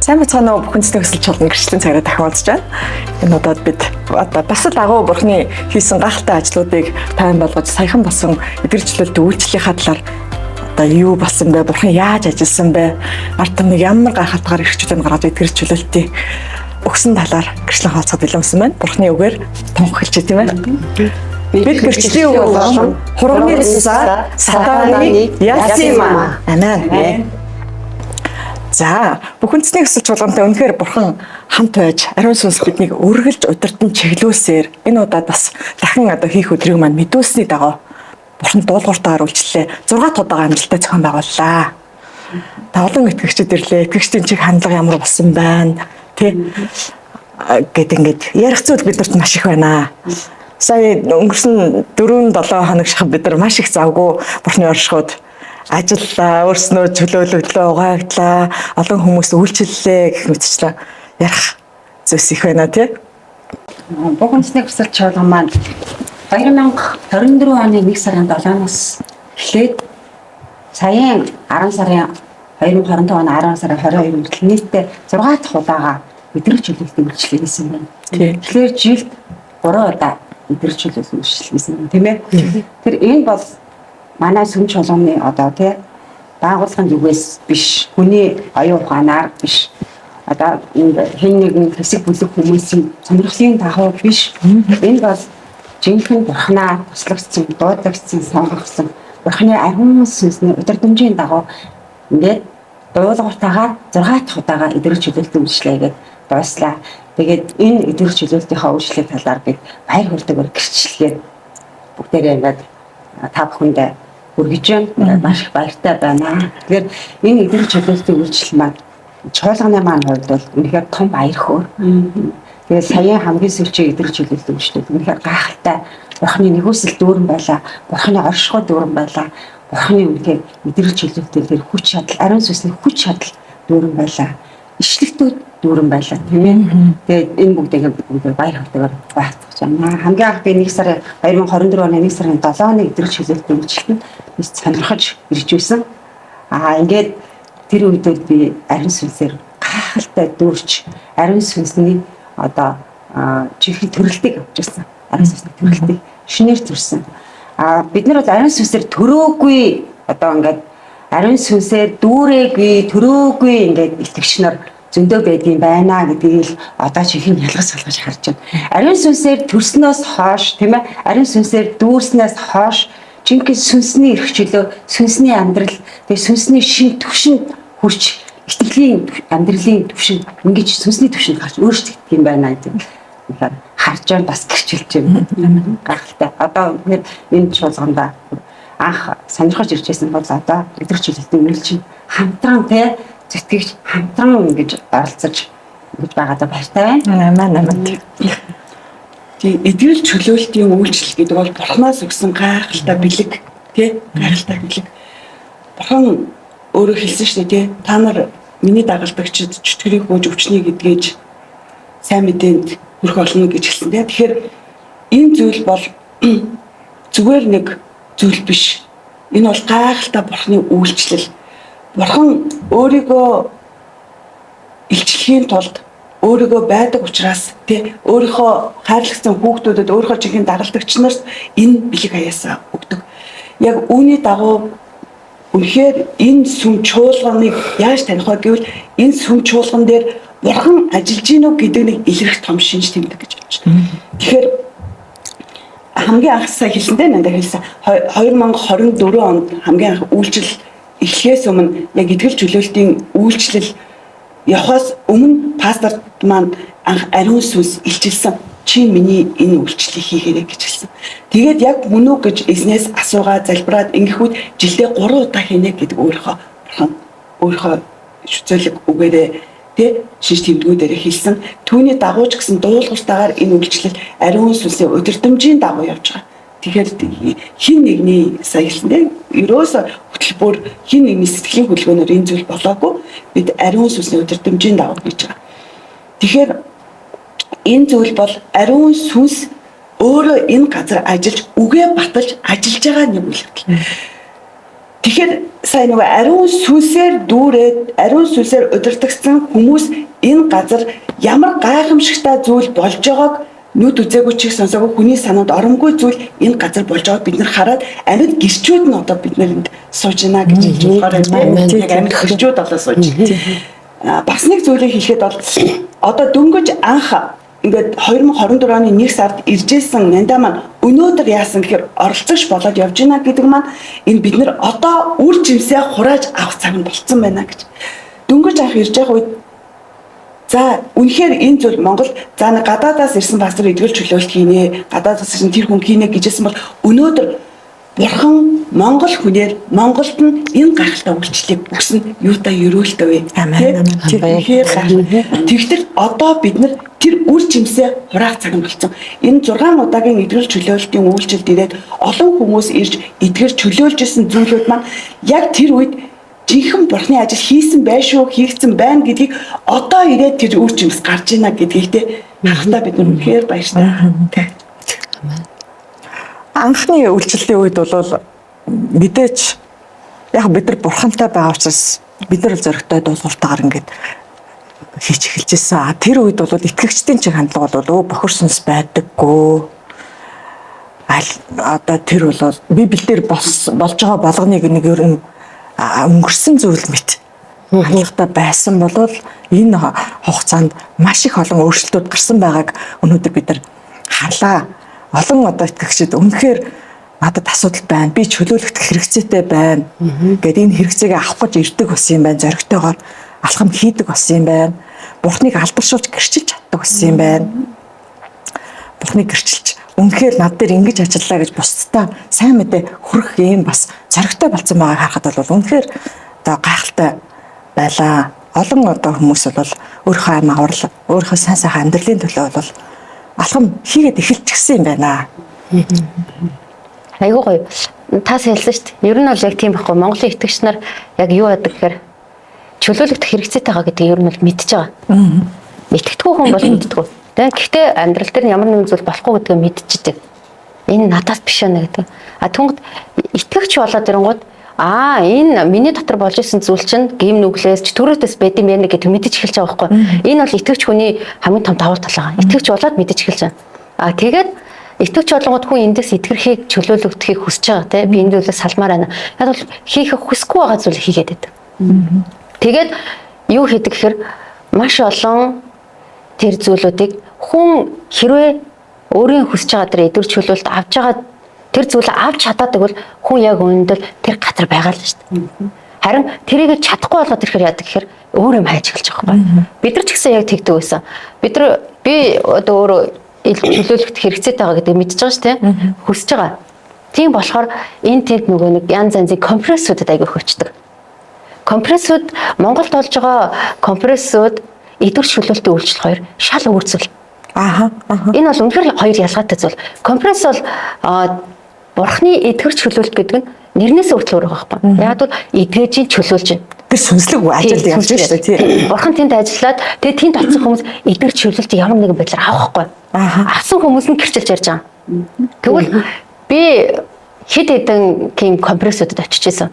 Сайн бацгаана уу бүхэн цэцний өсөлт чуулганы гэрчлэлийн цагаараа дахин уулзж байна. Энэ удаад бид бас л агуу бурхны хийсэн гахалтай ажлуудыг тайван болгож саяхан болсон эдгэрчлэлт үйлчлэлийн талаар одоо юу болсон бэ? Бурхан яаж ажилласан бэ? Ард түмнийг ямар гахалтгаар эрхчлэн гаргаж эдгэрчлэлтийг өгсөн талаар гэрчлэн хаалцахад бэлэмсэн байна. Бурхны үгээр тунхаглаж тийм ээ. Бид гэрчлийн үг болгон хурмын цусаар сатаныг яасан юм аа. Амен. За, бүхэн цэцний өсөлт чуулгантай үнэхээр бурхан хамт байж ариун сүнс биднийг үргэлж удирдан чиглүүлсээр энэ удаад бас дахин одоо хийх өдрийг маань мэдүүлсний дагуу бурхан дуулууртаагаар үйлчлэлээ 6 удаагаа амжилттай зохион байгууллаа. Та олон итгэгчид ирлээ. Итгэгчдийн чиг хандлага ямар болсон байна? Тэ гэд ингээд ярих зүйл бидэрт маш их байна. Сая өнгөрсөн 4-7 хоног шахав бид нар маш их завгүй бурханы оршихуд ажиллаа, өөрснөө чөлөөлөгдлөө, угаагдлаа, олон хүмүүс үйлчлэлээ гэх мэтчлэн ярих зүйлс их байна тий. Бүхэн цэцний өсөлт чуулган маань 2024 оны 1 сарын 7-наас эхлээд саяын 10 сарын 2025 оны 10 сарын 22 хүртэл нийтдээ 6 дахь удаага өдрөг чөлөөлөлтөнд үйлчлэл хийсэн байна. Тэгэхээр жилд 3 удаа өдрөг чөлөөлөлтөнд үйлчлэл хийсэн байна, тийм ээ. Тэр энэ бол манай сүм чуулганы одоо тий байгууллагын зүгээс биш, хүний оюун ухаанаар биш, одоо хэн нэгэн хэсэг бүлэг хүмүүсийн сонирхлын дагуу биш. Энэ бол жинхэнэ бурхнаа туслагдсан, дуудагдсан, сонгогдсон бурхны ариун сүнсний удирдамжийн дагуу ингээд дуулууртаагаар 6 дахь удаага эдгэрч чөлөөлтөнд үйлчлэгээд дууслаа. Тэгээд энэ эдгэрч чөлөөлтийнхаа үйлчлэлийн талаар бид баяр хөөртэйгээр гэрчлэгээд бүгдээрээ ингээд та бүхэндээ хүргэж байна. Маш их баяртай байна. Тэгэхээр энэ эдгэрч чөлөөлтийн үйлчлэл маань чуулганы маань хувьд бол үнэхээр том баяр хөөр. Тэгээд саяын хамгийн сүүлчийн эдгэрч чөлөөлтийн үйлчлэл үнэхээр гайхалтай. Бурхны нэгүсэл дүүрэн байлаа. Бурхны оршихуй дүүрэн байлаа. Бурхны үнэхээр эдгэрч чөлөөлтийн тэр хүч чадал, ариун сүнсний хүч чадал дүүрэн байлаа. Ишлэгтүүд дүүрэн байлаа тийм ээ. Тэгээд энэ бүгдийг бүгд баяр хөөртэйгээр байцгааж байна. Хамгийн анх би 1 сарын 2024 оны 1 сарын 7-ны эдгэрч чөлөөлтийн үйлчлэлд бид сонирхож ирж байсан. Ингээд тэр үедээ би ариун сүнсээр гайхалтай дүүрч ариун сүнсний одоо чихэн төрөлтийг авч ирсэн. Ариун сүнсний төрөлтийг шинээр төрсөн. Бид нар бол ариун сүнсээр төрөөгүй одоо ингээд ариун сүнсээр дүүрээгүй, төрөөгүй ингээд итгэгч нар зөндөө байдгийн байна гэдгийг л одоо чихэн ялгаж салгаж харж байна. Ариун сүнсээр төрснөөс хойш тийм ээ, ариун сүнсээр дүүрснээс хойш жинхэнэ сүнсний эрх чөлөө, сүнсний амьдрал, тэгээ сүнсний шин түвшинд хүрч итгэлийн амьдралын түвшинд ингэж сүнсний түвшинд гарч өөрчлөгдөх юм байна гэдэг нь харж байгаа бас гэрчилж байна. Гайхалтай. Одоо энэ чуулганда анх сонирхож ирж байсан бол одоо эдгэрч чөлөөлтийн үйлчлэл хамтран тий зүтгэгч хамтран ингэж оролцож ингэж байгаадаа баяртай байна. Амен. Тийм эдгэрч чөлөөлтийн үйлчлэл гэдэг бол бурхнаас өгсөн гайхалтай бэлэг тий гайхалтай бэлэг. Бурхан өөрөө хэлсэн шүү дээ тий та нар миний дагалдагчид чөтгөрийг бууж өвчнийг эдгэж сайн мэдээнд хүрэх болно гэж хэлсэн тий. Тэгэхээр энэ зүйл бол зүгээр нэг зүйл биш. Энэ бол гайхалтай бурхны үйлчлэл. Бурхан өөрийгөө илчлэхийн тулд өөрийгөө байдаг учраас тий өөрийнхөө хайрлагсан хүүхдүүдэд өөрийнхөө чихийн дагалдагч нарт энэ бэлэг хаяасаа өгдөг. Яг үүний дагуу үнэхээр энэ сүм чуулганыг яаж таних вэ гэвэл энэ сүм чуулган дээр бурхан ажиллаж гинөө гэдэг нэг илэрх том шинж тэмдэг гэж бодож байна. Тэгэхээр хамгийн анхсаа хэлсэндээ надад хэлсэн 2024 онд хамгийн анх үйлчлэл эхлэхээс өмнө яг эдгэрч чөлөөлтийн үйлчлэл явахаас өмнө пастор маань анх ариун сүнс илчилсэн чи миний энэ үйлчлэлийг хийгээрэй гэж хэлсэн. Тэгээд яг мөн үү гэж эзнээс асуугаа залбираад ингэхүүд жилдээ 3 удаа хийнэ гэдэг өөрийнхөө шүцэлэг үгээрээ тий шиш тэмдгүүдээр хэлсэн. Түүний дагууч гэсэн дуулууртаагаар энэ үйлчлэл ариун сүнсийн удирдамжийн дагуу явж байгаа. Тэгэхээр хин нэгний сая хэлсэндээ ерөөсө хөтөлбөр хин нэгний сэтгэлийн хөдөлгөөнөөр энэ зүйл болоогүй бид ариун сүнсний удирдамжийн дагуу хийж байгаа. Тэгэхээр энэ зүйл бол ариун сүнс өөрөө энэ газар ажиллаж үгээ баталж ажиллаж байгаа нэг үйл явдал. тэгэхээр сайн нөгөө ариун сүнсээр дүүрээд ариун сүнсээр удирдахсан хүмүүс энэ газар ямар гайхамшигтай зүйл болж байгааг нүд үзээгүй чих сонсоогүй хүний санаанд оромгүй зүйл энэ газар болж байгааг бид нар хараад амьд гэрчүүд нь одоо бид нэрэнд сууж байна гэж хэлж болохоор байна. Яг амьд гэрчүүд олоо сууж. Бас нэг зүйлийг хэлэхэд бол одоо дөнгөж анх ингээд 2024 оны 1 сард иржсэн нандаа маань өнөөдөр яасан гэхээр оролцогч болоод явж байна гэдэг маань энэ бид нар одоо үр жимсээ хурааж авах цаг нь болцсон байна гэж. Дөнгөж анх ирж байгаа үед за үнэхээр энэ зүйл Монгол за нэг гадаадаас ирсэн пастор эдгэл чөлөөлт хийнэ, гадаадаас ирсэн тэр хүн хийнэ гэжсэн бол өнөөдөр Бурхан Монгол хүнээр Монголд нь энэ гайхалтай үйлчлэлийг өгсөн юутай өрөөлтэй вэ? Амен. Тэгэхээр тэгтэл одоо бид нар тэр үр жимсээ хураах цаг нь болсон. Энэ 6 удаагийн эдгэл чөлөөлтийн үйлчлэлд ирээд олон хүмүүс ирж эдгэр чөлөөлжсэн зүйлүүд маань яг тэр үед жинхэнэ Бурханы ажил хийсэн байшгүй хийгдсэн байна гэдгийг одоо ирээд тэр үр жимс гарч ийна гэдгийг харахтаа бид нар үнэхээр баяртай. Анхны үйлчлэлийн үед бол мэдээж яг бид нар Бурхантай байгаа учраас бид нар зөрөгтэй дуулууртаагаар ингээд хийж эхэлж байсан. Тэр үед бол итгэгчдийн чиг хандлага бол бохирсонс байдаггүй. Одоо тэр бол Библиэлд болж байгаа болгоныг нэг ер нь өнгөрсөн зүйл мэт хандлагатай байсан бол энэ хугацаанд маш их олон өөрчлөлтүүд гарсан байгааг өнөөдөр бид нар харлаа. Олон одоо итгэгчид үнэхээр надад асуудал байна. Би чөлөөлөгдөх хэрэгцээтэй байна. Гэт энэ хэрэгцээг авах гэж ирдэг болсон юм байна. Зоригтойгоор алхам хийдэг болсон юм байна. Бурхныг алдаршуулж гэрчилж чаддаг болсон юм байна. Бурхныг гэрчилж үнэхээр над дээр ингэж ажиллаа гэж бусдаа сайн мэдээ хүрэх юм бас зоригтой болсон байгааг харахад бол үнэхээр одоо гайхалтай байлаа. Олон одоо хүмүүс бол өөрийнхөө ам аврал, өөрийнхөө сайн сайхан амьдралын төлөө бол алхам хийгээд эхэлчихсэн юм байна. Айгуу гоё. Та хэлсэн шүү дээ. Ер нь бол яг тийм байхгүй. Монголын итгэгч нар яг юу яадаг гэхээр чөлөөлөгдөх хэрэгцээтэй байгаа гэдгийг ер нь бол мэдчихэж байгаа. Итгэдэггүй хүн бол мэддэггүй. Гэхдээ амьдрал дээр ямар нэгэн зүйл болохгүй гэдгийг мэдчихдэг. Энэ надаас биш байна гэдэг. Түнгэд итгэгч болоод ирэнгууд энэ миний дотор болж исэн зүйл чинь гим нүглээс төрөөдөөс байд юм байна гэдэг мэдэж эхэлж байгаа байхгүй. Энэ бол итгэгч хүний хамгийн том давуу тал байгаа. Итгэгч болоод мэдэж эхэлж байгаа. Тэгээд итгэвч болгоод хүн эндээс итгэрхийг чөлөөлөгдөхийг хүсэж байгаа тийм би энэ зүйлээс салмаар байна. Яг бол хийх хүсэхгүй байгаа зүйл хийгээд байдаг. Тэгээд юу хийдэг гэхээр маш олон тэр зүйлүүдийг хүн хэрвээ өөрийн хүсэж байгаа тэр эдгэр чөлөөлт авч байгаа тэр зүйлээ авч чадаадаг бол хүн яг өнөдөл тэр газар байгаа л шүү дээ. Харин тэрийг чадахгүй болгоод ирэхээр яадаг гэхээр өөр юм хайж эхэлж байгаа байхгүй. Бид нар ч гэсэн яг тэгдэг байсан. Би одоо өөрөө чөлөөлөлт хэрэгцээтэй байгаа гэдгийг мэдчихэж байгаа шүү дээ. Хүсэж байгаа. Тийм болохоор энэ тэнд нөгөө нэг янз янзын компрессуудад аягүй хөвчдөг. Компрессууд Монголд болж байгаа компрессууд эдгэр чөлөөлтийн үйлчлэл хоёр шал өөр зүйл. Энэ бол үнэхээр хоёр ялгаатай зүйл. Компресс бол Бурхны эдгэр чөлөөлт гэдэг нь нэрнээс хүртэл өөр байгаа байхгүй. Яг бол эдгэржийн чөлөөлж байна. Тэр сүнслэг ажил явж байна шүү дээ. Бурхан тэнд ажиллаад тэгээд тэнд очсон хүмүүс эдгэр чөлөөлт ямар нэгэн байдлаар авахгүй. Авсан хүмүүс нь гэрчилж ярьж байгаа. Тэгвэл би хэд хэдэн компрессуудад очиж исэн.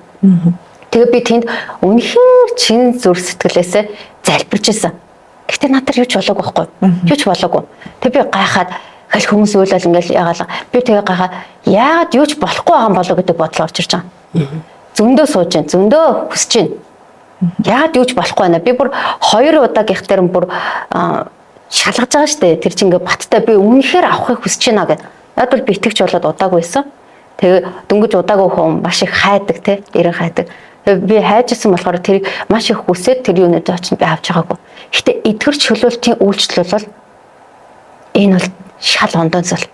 Тэгээд би тэнд үнэхээр чин зүр сэтгэлээсээ залбирч исэн. Гэхдээ надад юу ч болоогүй байхгүй. Юу ч болоогүй. Тэг би гайхаад хэл хүмүүс уйлал ингээл ягаал би тэгээ гайхаад яагаад юу ч болохгүй байгаа юм болоо гэдэг бодол орж ирж байгаа. Зөндөө сууж जैन, зөндөө хүсэж जैन. Яагаад юу ч болохгүй байна. Би бүр 2 удаагийнх дээр бүр шалгаж байгаа штэ. Тэр чинь ингээ баттай би үнэхээр авахыг хүсэж байна гэд. Яг бол би итгэвч болоод удаагүй байсан. Тэгээ дөнгөж удаагүй хүн маш их хайдаг те, эрен хайдаг. Тэгээ би хайжсэн болохоор тэрийг маш их хүсээд тэр юунууд очиж би авч байгаагүй. Гэтэ эдгэр чөлөөлтийн үйлчлэл бол энэ бол шал ондон зүйл.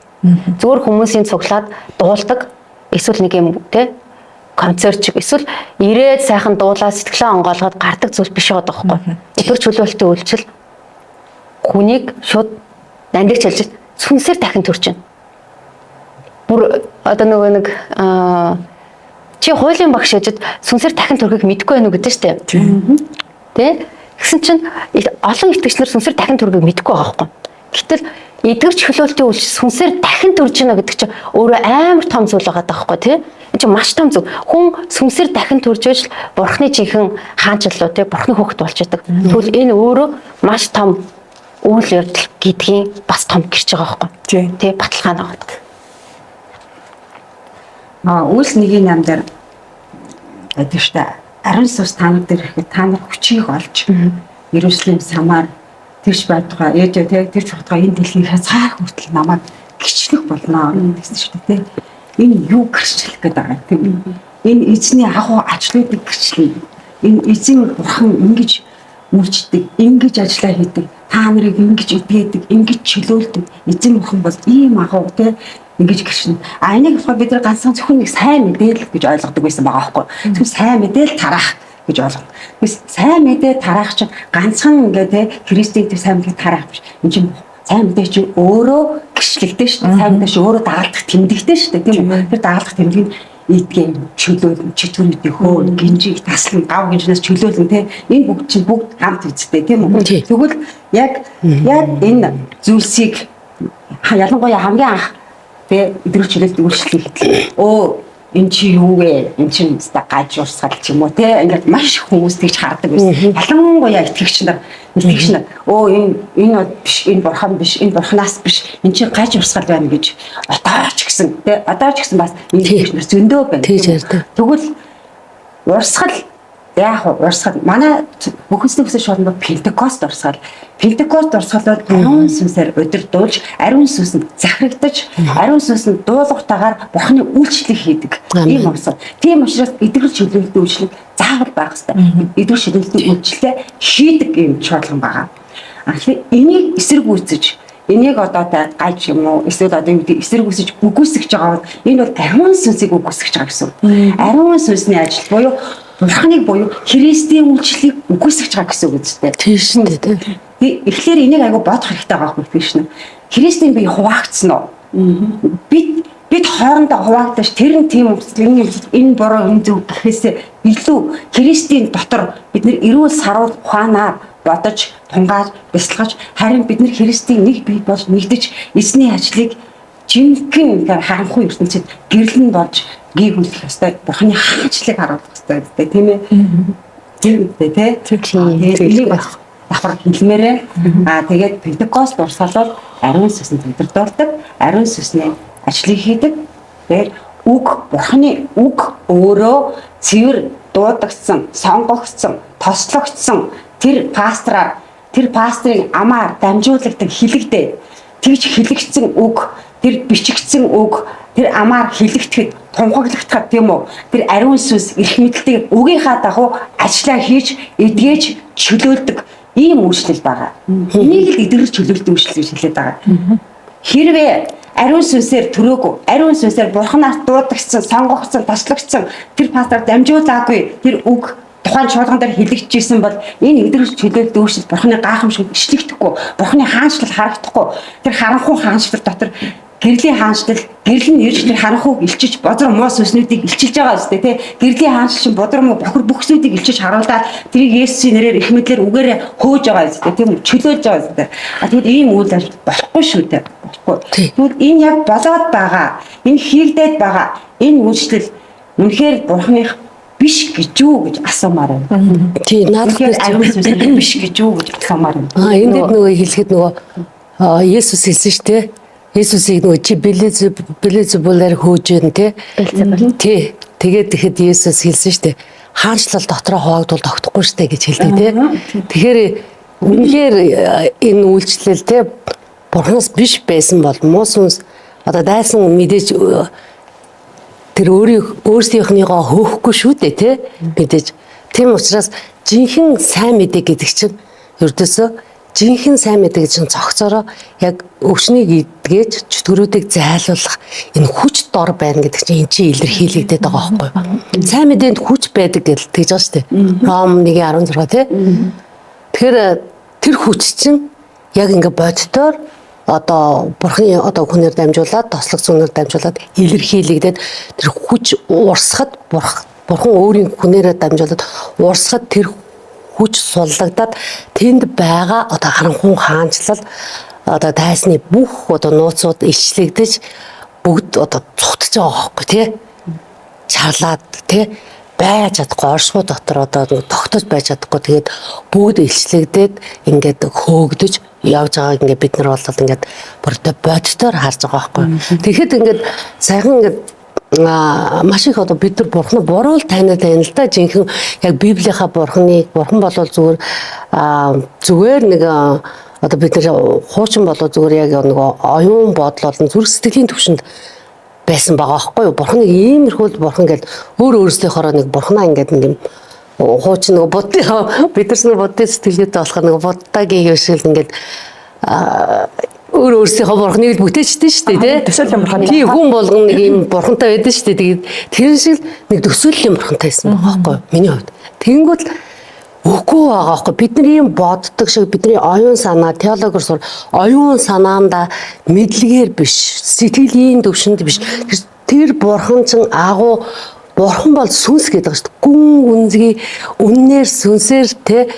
Зүгээр хүмүүсийн цуглаад дуулдаг эсвэл нэг юм те концерт чиг эсвэл ирээд сайхан дуулаад сэтгэлээ онгоолгоод гардаг зүйл биш байгаа байхгүй. Эдгэр чөлөөлтийн үйлчлэл хүнийг шууд нандинч хэлж сүнсээр дахин төрж байна. Бүр одоо нөгөө нэг чи хуулийн багш ажид сүнсээр дахин төрөхийг мэдэхгүй байна уу гэдэг штеп. Тэ? Тэгсэн чинь олон итгэгчнэр сүнсээр дахин төрөхийг мэдэхгүй байгаа байхгүй. Гэтэл эдгэрч хөлөөлтийн үйлчлэл сүнсээр дахин төрж гинэ гэдэг чинь өөрөө амар том зүйл байгаа даахгүй тий. Энэ чинь маш том зүйл. Хүн сүнсээр дахин төрж иж бурхны жинхэнэ хаанчлалуу тий бурхны хүүхэд болж идэг. Тэгвэл энэ өөрөө маш том үйл явдал гэдгийн бас том гэрч байгаа байхгүй. Тий баталгаа байгаа. Үйлс 1:8 дээр гэдэг штэ ариун сүнс та нар дээр ирэхэд та нар хүчийг олж Иерусалим самаар тэрч байдгаа ээжээ тэр ч бодгаа энэ дэлхийн хязгаар хүртэл намайг гिचлэх болно гэсэн шүү дээ. Энэ юу гэрчлэх гэдэг байгаа тийм. Энэ эзний агуу ажлуудыг гэрчлэе. Энэ эзэн бурхан ингэж мөрчдөг, ингэж ажиллаа хийдэг. Та нарыг ингэж идгээдэг, ингэж чөлөөлдөг. Эзэн бурхан бол ийм агуу тийм ингэж гэрчнэ. Энийг болохоор бид нар ганцхан зөвхөн нэг сайн мэдээлэл гэж ойлгодог байсан байгаа байхгүй. Зөвхөн сайн мэдээлэл тараах гэж ойлгоно. Тэгээс сайн мэдээ тараах чинь ганцхан ингээ те Христийн төв сайн мэдээ тараах биш. Энэ чинь сайн мэдээ чинь өөрөө гэрчлэгтэй шүү дээ. Сайн мэдээ чинь өөрөө дагалдах тэмдэгтэй шүү дээ. Тийм үү? Тэр дагалдах тэмдэг нь ийдгээ чөлөөлөн чөтгөрүүдийн хөөн гинжиг таслан гав гинжнээс чөлөөлөн те энэ бүгд чинь бүгд хамт үзтэй тийм үү? Тэгвэл яг энэ зүйлсийг ялангуяа хамгийн анх те идрүүч чөлөөлт үйлчлэл хийх. Энэ чи юу вэ? Энэ чинь гаж урсгал ч юм уу те ингээд маш хүмүүс тэгж хардаг байсан. Ялангуяа итгэгч нар энэ биш, энэ бурхан биш, энэ бурханаас биш. Энэ чинь гаж урсгал байна гэж одооч гэсэн те одооч гэсэн бас энэ итгэгч нар зөндөө байна. Тэгвэл урсгал яг урсгал манай бүхэлдээ хүсэж шоолно Пентекост урсгал. Пентекост урсгал бол ариун сүнсээр удирдуулж, ариун сүнс нь захирагдаж, ариун сүнс нь дуулууртаагаар бурхны үйлчлэл хийдэг. Ийм урсгал. Тийм учраас эдгэрч чөлөөлтийн үйлчлэл заавал байх хэрэгтэй. Эдгэрч чөлөөлтийн үйлчлэлээ хийдэг юм шаардлага байгаа. Тэгэхээр энийг эсэргүүцэж энийг одоо гаж юм уу эсвэл одоо эсэргүүцэж үгүйсгэж байгаа бол энэ бол ариун сүнсийг үгүйсгэж байгаа гэсэн. Ариун сүнсний ажил буюу бурхныг буюу Христийн үйлчлэлийг үгүйсгэж байгаа гэсэн үг үстэй. Тийм шүү дээ. Тэгэхээр энийг айгу бодох хэрэгтэй байгаа байхгүй биш нэ. Христийн бие хуваагдсан уу? Бид хоорондоо хуваагдаж тэр нь тийм энэ буруу энэ зөв гэхээсээ илүү Христийн дотор бид нэр эрүүл саруул ухаанаар бодож тунгааж бясалгаж харин бид нэр Христийн нэг бие болж нэгдэж эзний ажлыг жинхэнэ харанхуй ертөнцид гэрлэн болж гүйгүүлэх ёстой. Бурхны хаанчлалыг харуулах ёстой тийм ээ. Тийм үү тийм. Давхар хэлмээрээ тэгээд Пентекост урсгал бол ариун сүнсэнд удирдуулдаг, ариун сүнсний ажлыг хийдэг. Тэгээд бурхны үг өөрөө цэвэр дуудагдсан, сонгогдсон, тослогдсон тэр пастрын амаар дамжуулагддаг хилэгдээ тэгж хилэгдсэн үг, тэр бичигдсэн үг, тэр амаар хилэгдэхэд тунхаглагдахад тийм үү? Тэр ариун сүнс эрх мэдэлтийг үгийнхаа дагуу ажиллаа хийж, эдгэж чөлөөлдөг ийм үйлчлэл байгаа. Энийг л эдгэрч чөлөөлтийн үйлчлэл гэж хэлээд байгаа. Хэрвээ ариун сүнсээр төрөөгүй, ариун сүнсээр бурхнаас дуудагдсан, сонгогдсон, тослогдсон тэр пастор дамжуулаагүй тэр үг тухайн чуулган дээр хилэгдэжсэн бол энэ эдгэрч чөлөөлтийн үйлчлэл бурхны гайхамшиг ишлэгдэхгүй, бурхны хаанчлал харагдахгүй. Тэр харанхуй хаанчлал дотор гэрлийн хаанчлал, гэрэл нь ирж тэр харанхуйг илчиж бозор муу сүнснүүдийг илчилж байгаа үстэй тий. Гэрлийн хаанчлал чинь бозор муу бохор бүхсүүдийг илчиж харуулаад тэрийг Есүсийн нэрээр их мэдлэр үгээрээ хөөж байгаа үстэй тийм үү? Чөлөөлж байгаа үстэй. Тэгэд ийм үйл ажиллагаа болохгүй шүү дээ. Болохгүй. Тэгвэл энэ яг болоод байгаа. Энэ хийгдээд байгаа. Энэ үйлчлэл үнэхээр бурхных биш гэж юу гэж асуумаар байна. Тий, надад ариун сүнс биш гэж юу гэж асуумаар байна. Энд нөгөө хэлэхэд нөгөө Есүс хэлсэн шүү дээ. Есүсийг нөгөө чи Белзебулаар хөөж байна тий. Тэгээд тэгэхэд Есүс хэлсэн шүү дээ. Хаанчлал дотроо хуваагдвал тогтохгүй шүү дээ гэж хэлдэг тий. Тэгэхээр үнэхээр энэ үйлчлэл тий бурхнаас биш байсан бол муу сүнс одоо дайсан мэдээж тэр өөрсдийнхнийгоо хөөхгүй шүү дээ тий. Мэдээж тийм учраас жинхэнэ сайн мэдээ гэдэг чинь ердөөсөө жинхэнэ сайн мэдээ гэж цогцороо яг өвчнийг идгээж чөтгөрүүдийг зайлуулах энэ хүч дор байна гэдэг чинь энэ чинь илэрхийлэгдээд байгаа байхгүй. Сайн мэдээнд хүч байдаг гэж тэгж байгаа шүү дээ. Ром 1:16 тий. Тэгэхээр тэр хүч чинь яг ингээ боддоор одоо бурхны одоо хүнээр дамжуулаад тослог зүнээр дамжуулаад илэрхийлэгдээд тэр хүч урсахад бурхан өөрийн хүнээрээ дамжуулаад урсахад тэр хүч суллагдаад тэнд байгаа одоо харанхуй хаанчлал одоо дайсны бүх одоо нууцуд илчлэгдэж бүгд одоо цухтаж байгаа байхгүй тий. Чарлаад тий байж чадахгүй оршуу дотор одоо тогтож байж чадахгүй тэгээд бүгд илчлэгдээд ингээд хөөгдөж явж байгааг ингээд бид нар бол ингээд бүрдэ бодтоор харж байгаа байхгүй. Тэгэхэд ингээд сайхан ингээд маш их одоо бид нар бурхны буруу таниад байна л да. Жинхэнэ яг библийнхаа бурхныг бурхан болол зүгээр нэг одоо бид нар хуучин болоо зүгээр яг нэг оюун бодол болон зүрх сэтгэлийн төвшөнд байсан байгаа байхгүй юу. Бурхныг иймэрхүү бурхан гэдэг өөр өөрсдийнхоороо нэг бурхнаа ингээд нэг юм хуучин нэг бодтой бид нар бодтой сэтгэлгээтэй болохоор нэг бодтагийн юм шиг ингээд өөр өөрсдийнхөө бурхныг л бүтээчтэй шүү дээ тий. Төсөөллийн бурхан. Тий хүн болгон нэг юм бурхантай байдаг шүү дээ. Тэгээд тэр шиг нэг төсөөллийн бурхантай байсан байгаа байхгүй юу. Миний хувьд. Тэгэнгүүт үгүй байгаа байхгүй. Бидний юм боддог шиг бидний оюун санаа теологоор сур оюун санаанда мэдлэгээр биш, сэтгэлийн төвшөнд биш. Тэр бурхан чинь агуу бурхан бол сүнс гэдэг шүү дээ. Гүн үнзгий үннээр сүнсээр тэр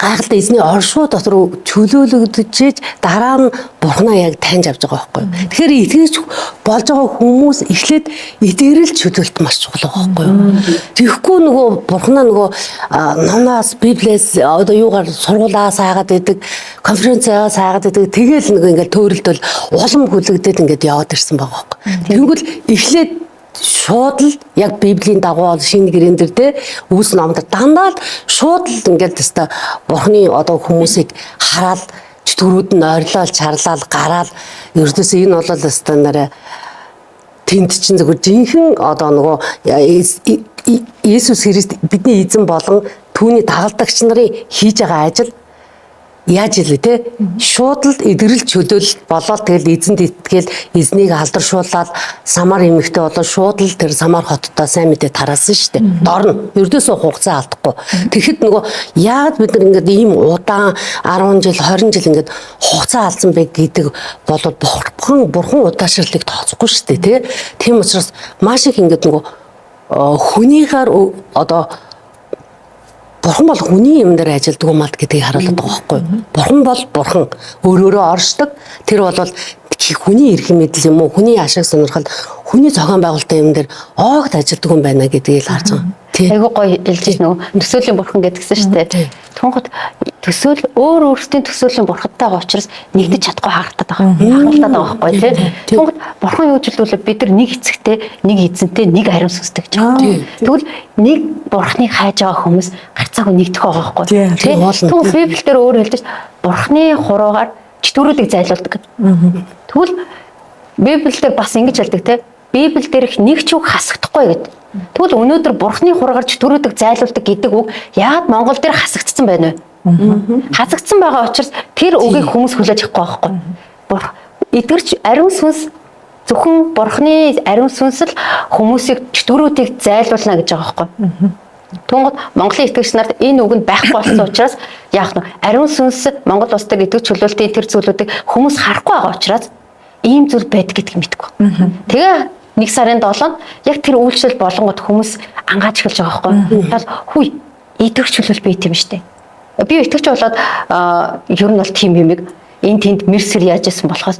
гайхалтай эзний оршуу дотор чөлөөлөгдөж дараа нь бурхнаа яг таньж авч байгаа байхгүй. Тэгэхээр итгэж болж байгаа хүмүүс эхлээд эдгэрэл чөлөөлт маш чухал байгаа байхгүй. Тэгэхгүй нөгөө бурхнаа нөгөө номоос библиэс одоо юугаар сургуулаас хаагаад идэг, конференцээс хаагаад идэг тэгэл нөгөө ингээл төөрөлдөл улам хүлэгдээд ингээд яваад ирсэн байгаа байхгүй. Тэгвэл эхлээд шууд л яг библийн дагуу шинэ гэрэн дээр те үүс номдор дандаа л шууд л ингээд теста бурхны одоо хүмүүсийг хараад чөтгөрүүд нь ойрлол чарлал гараал ердөөсөө энэ бол теста нэрэ тэнд чинь зөвхөн жинхэнэ одоо нөгөө Иесус Христ бидний эзэн болон түүний дагалдагч нарын хийж байгаа ажил яаж илээ те шууд л эдгэрэл чөлөөлөлт болоод тэгэл эзэнд итгэл эзнийг алдаршуулаад самар эмэгтэй болоод шууд л тэр самар хоттой сайн мэдээ тараасан шүү дээ. Дорно. Ердөөсөө хугацаа алдахгүй. Тэгэхэд нөгөө яагаад бид нар ингээд ийм удаан 10 жил 20 жил ингээд хугацаа алдсан бэ гэдэг бол бурхан удаашрлыг тооцохгүй шүү дээ те. Тийм учраас маш их ингээд нөгөө хүнийхээр одоо бурхан бол хүний юм дээр ажилддаг юм аа гэдгийг харуулдаг байгаа байхгүй юу? Бурхан бол бурхан өөрөөрөө оршдог. Тэр бол хүний эрх мэдэл юм уу? Хүний ашиг сонирхол, хүний зохион байгуулалтын юм дээр огт ажилддаг юм байна гэдгийг л харж байгаа. Айгуу гоё хэлж нөгөө төсөөлийн бурхан гэдгсэн шүү дээ. Түүнхэд төсөөл өөр өөрсдийн төсөөлийн бурхантай байгаа учраас нэгдэж чадахгүй харагдаад байгаа байхгүй тий. Түүнхэд бурхан юу ч хэлвэл бид нар нэг эцэгтэй, нэг эзэнтэй, нэг ариун сүнстэй гэж байгаа. Тэгвэл нэг бурханыг хайж байгаа хүмүүс гарцаагүй нэгдэх байгаа байхгүй тий. Түүн Библиэлд өөр хэлж бурханы хуруугаар чөтгөрүүдийг зайлуулдаг. Тэгвэл Библиэлд бас ингэж хэлдэг тий. Библи дээрх нэг ч үг хасагдахгүй гэдэг. Тэгвэл өнөөдөр бурхны хургаар чөтгөрүүдийг зайлуулдаг гэдэг үг яагаад Монгол дээр хасагдсан байна вэ? Хасагдсан байгаа учраас тэр үгийг хүмүүс хүлээж авахгүй байхгүй. Эдгэрч ариун сүнс зөвхөн бурхны ариун сүнс л хүмүүсийг чөтгөрүүдийг зайлуулна гэж байгаа байхгүй. Түүнгээд Монголын итгэгч нарт энэ үг нь байхгүй болсон учраас яах нь ариун сүнс Монгол улс дээр итгэж чөлөөлтийн тэр зүйлүүдийг хүмүүс харахгүй байгаа учраас ийм зүйл байдаг гэдгийг мэдгүй. Тэгээ 1 сарын 7-нд яг тэр үйлчлэл болонгод хүмүүс ангааж эхэлж байгаа байхгүй. Тэгэл хүй итгэгч чөлөөл бий тийм штэ. Би итгэгч болоод ер нь бол тийм юмэг энэ тэнд мерсэр яаж исэн болохоос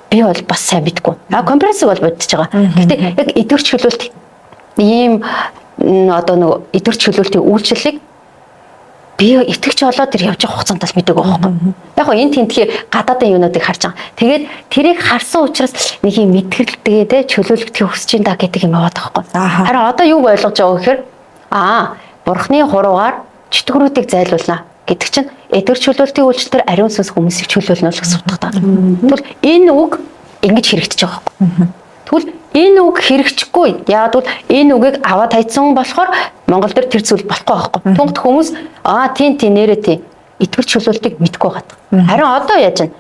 би бол бас сайн мэдгүй. Компресыг бол бодож байгаа. Гэхдээ яг итгэгч чөлөөлт ийм одоо нэг итгэгч чөлөөлтийн үйлчлэлийг би итгэгч болоод тэр явж байгаа хугацаанд л мэдээг байгаа байхгүй. Яг гоо энэ тентхий гадаадын юунуудыг харж байгаа. Тэгээд тэрийг харсан учраас нэг юм мэтгэлтэйгээ те чөлөөлөгдөхийг хүсэж ин да гэдэг юм яваад байгаа байхгүй. Харин одоо юу ойлгож байгаа гэхээр бурхны хуруугаар чөтгөрүүдийг зайлуулна гэдэг чинь итгэгч чөлөөлтийн үйлчлэлээр ариун сүнс хүмүүсийг чөлөөлнө гэж утгатай. Тэгвэл энэ үг ингэж хэрэгжиж байгаа байхгүй. Тэгвэл энэ үг хэрэгжихгүй. Яг бол энэ үгийг аваад хайцсан болохоор Монгол дээр тэр зүйл болохгүй байхгүй. Түүнт хүмүүс тийм нэрээ тийм итгэгч чөлөөлтийг мэдгүй байгаа. Харин одоо яаж вэ?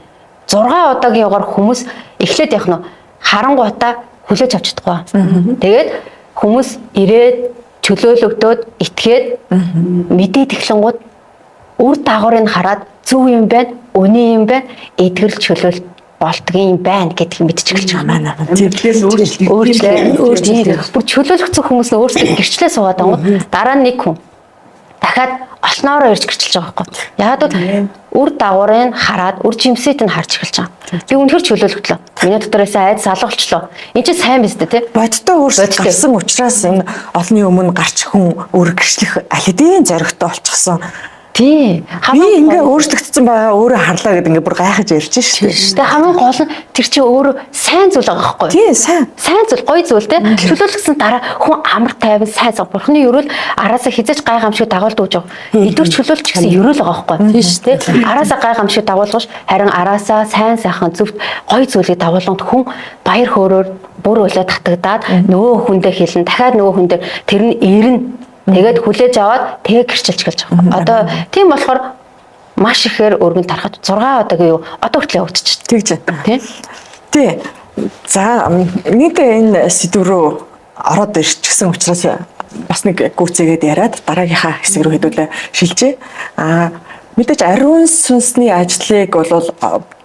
6 удаагийн яваар хүмүүс эхлээд явах нь харангуйтаа хүлээж авч чадахгүй. Тэгээд хүмүүс ирээд чөлөөлөгдөөд итгээд мэдээд эхлэнгууд үр дагаврыг хараад зөв юм байна, үний юм байна, итгэл чөлөөлт болдгийн байна гэдгийг мэдчихэж байгаа маань. Тэглээс өөрчлөлт. Бүр чөлөөлөгдсөн хүмүүс нь өөрсдөө гэрчлээ суугаад байгаа. Дараа нь нэг хүн дахиад олноороо ирж гэрчилж байгаа байхгүй. Яг бол үр дагаврыг хараад үр жимсэд нь харж эхэлж байгаа. Би үнэхээр чөлөөлөгдлөө. Миний дотороос айд салгалчлоо. Энд чинь сайн биз дээ тий. Бодтой өөрсдөө гарсан учраас энэ олонний өмнө гарч хүн өөр гэрчлэх аль хэдийн зоригтой болчихсон. Тий. Би ингээ өөрчлөгдсөн байгаа өөрөө харлаа гэдэг ингээ бүр гайхаж ярьж шүү дээ. Тэгээ хамгийн гол нь тэр чинь өөрөө сайн зүйл байгаа байхгүй юу? Тий, сайн. Сайн зүйл, гоё зүйл те. Чөлөөлөгсөн дараа хүн амар тайван сайн зам. Бурхны ерөөл араасаа хизэж гай гамшиг дагуулд үүж байгаа. Эдгээр чөлөөлч гэсэн ерөөл байгаа байхгүй юу? Тийм шүү дээ. Араасаа гай гамшиг дагуулгаш харин араасаа сайн сайхан зөвхт гоё зүйлийг дагуулганд хүн баяр хөөрөөр бүр үлээ татагдаад нөгөө хүндээ хэлэн дахиад нөгөө хүндээ тэр нь ирнэ. Тэгээд хүлээж аваад тэгээ гэрчилж гэлж байгаа. Одоо тийм болохоор маш ихээр өргөн тарахад 6 одоогийн юу одоо хүртэл явагдчих. Тэгж байна. Тий. За нийтээ энэ сэдв рүү ороод ирчихсэн учраас бас нэг гүцээгээд яриад дараагийнхаа хэсэг рүү хэдүүлээ шилжээ. Мэдээж ариун сүнсний ажлыг бол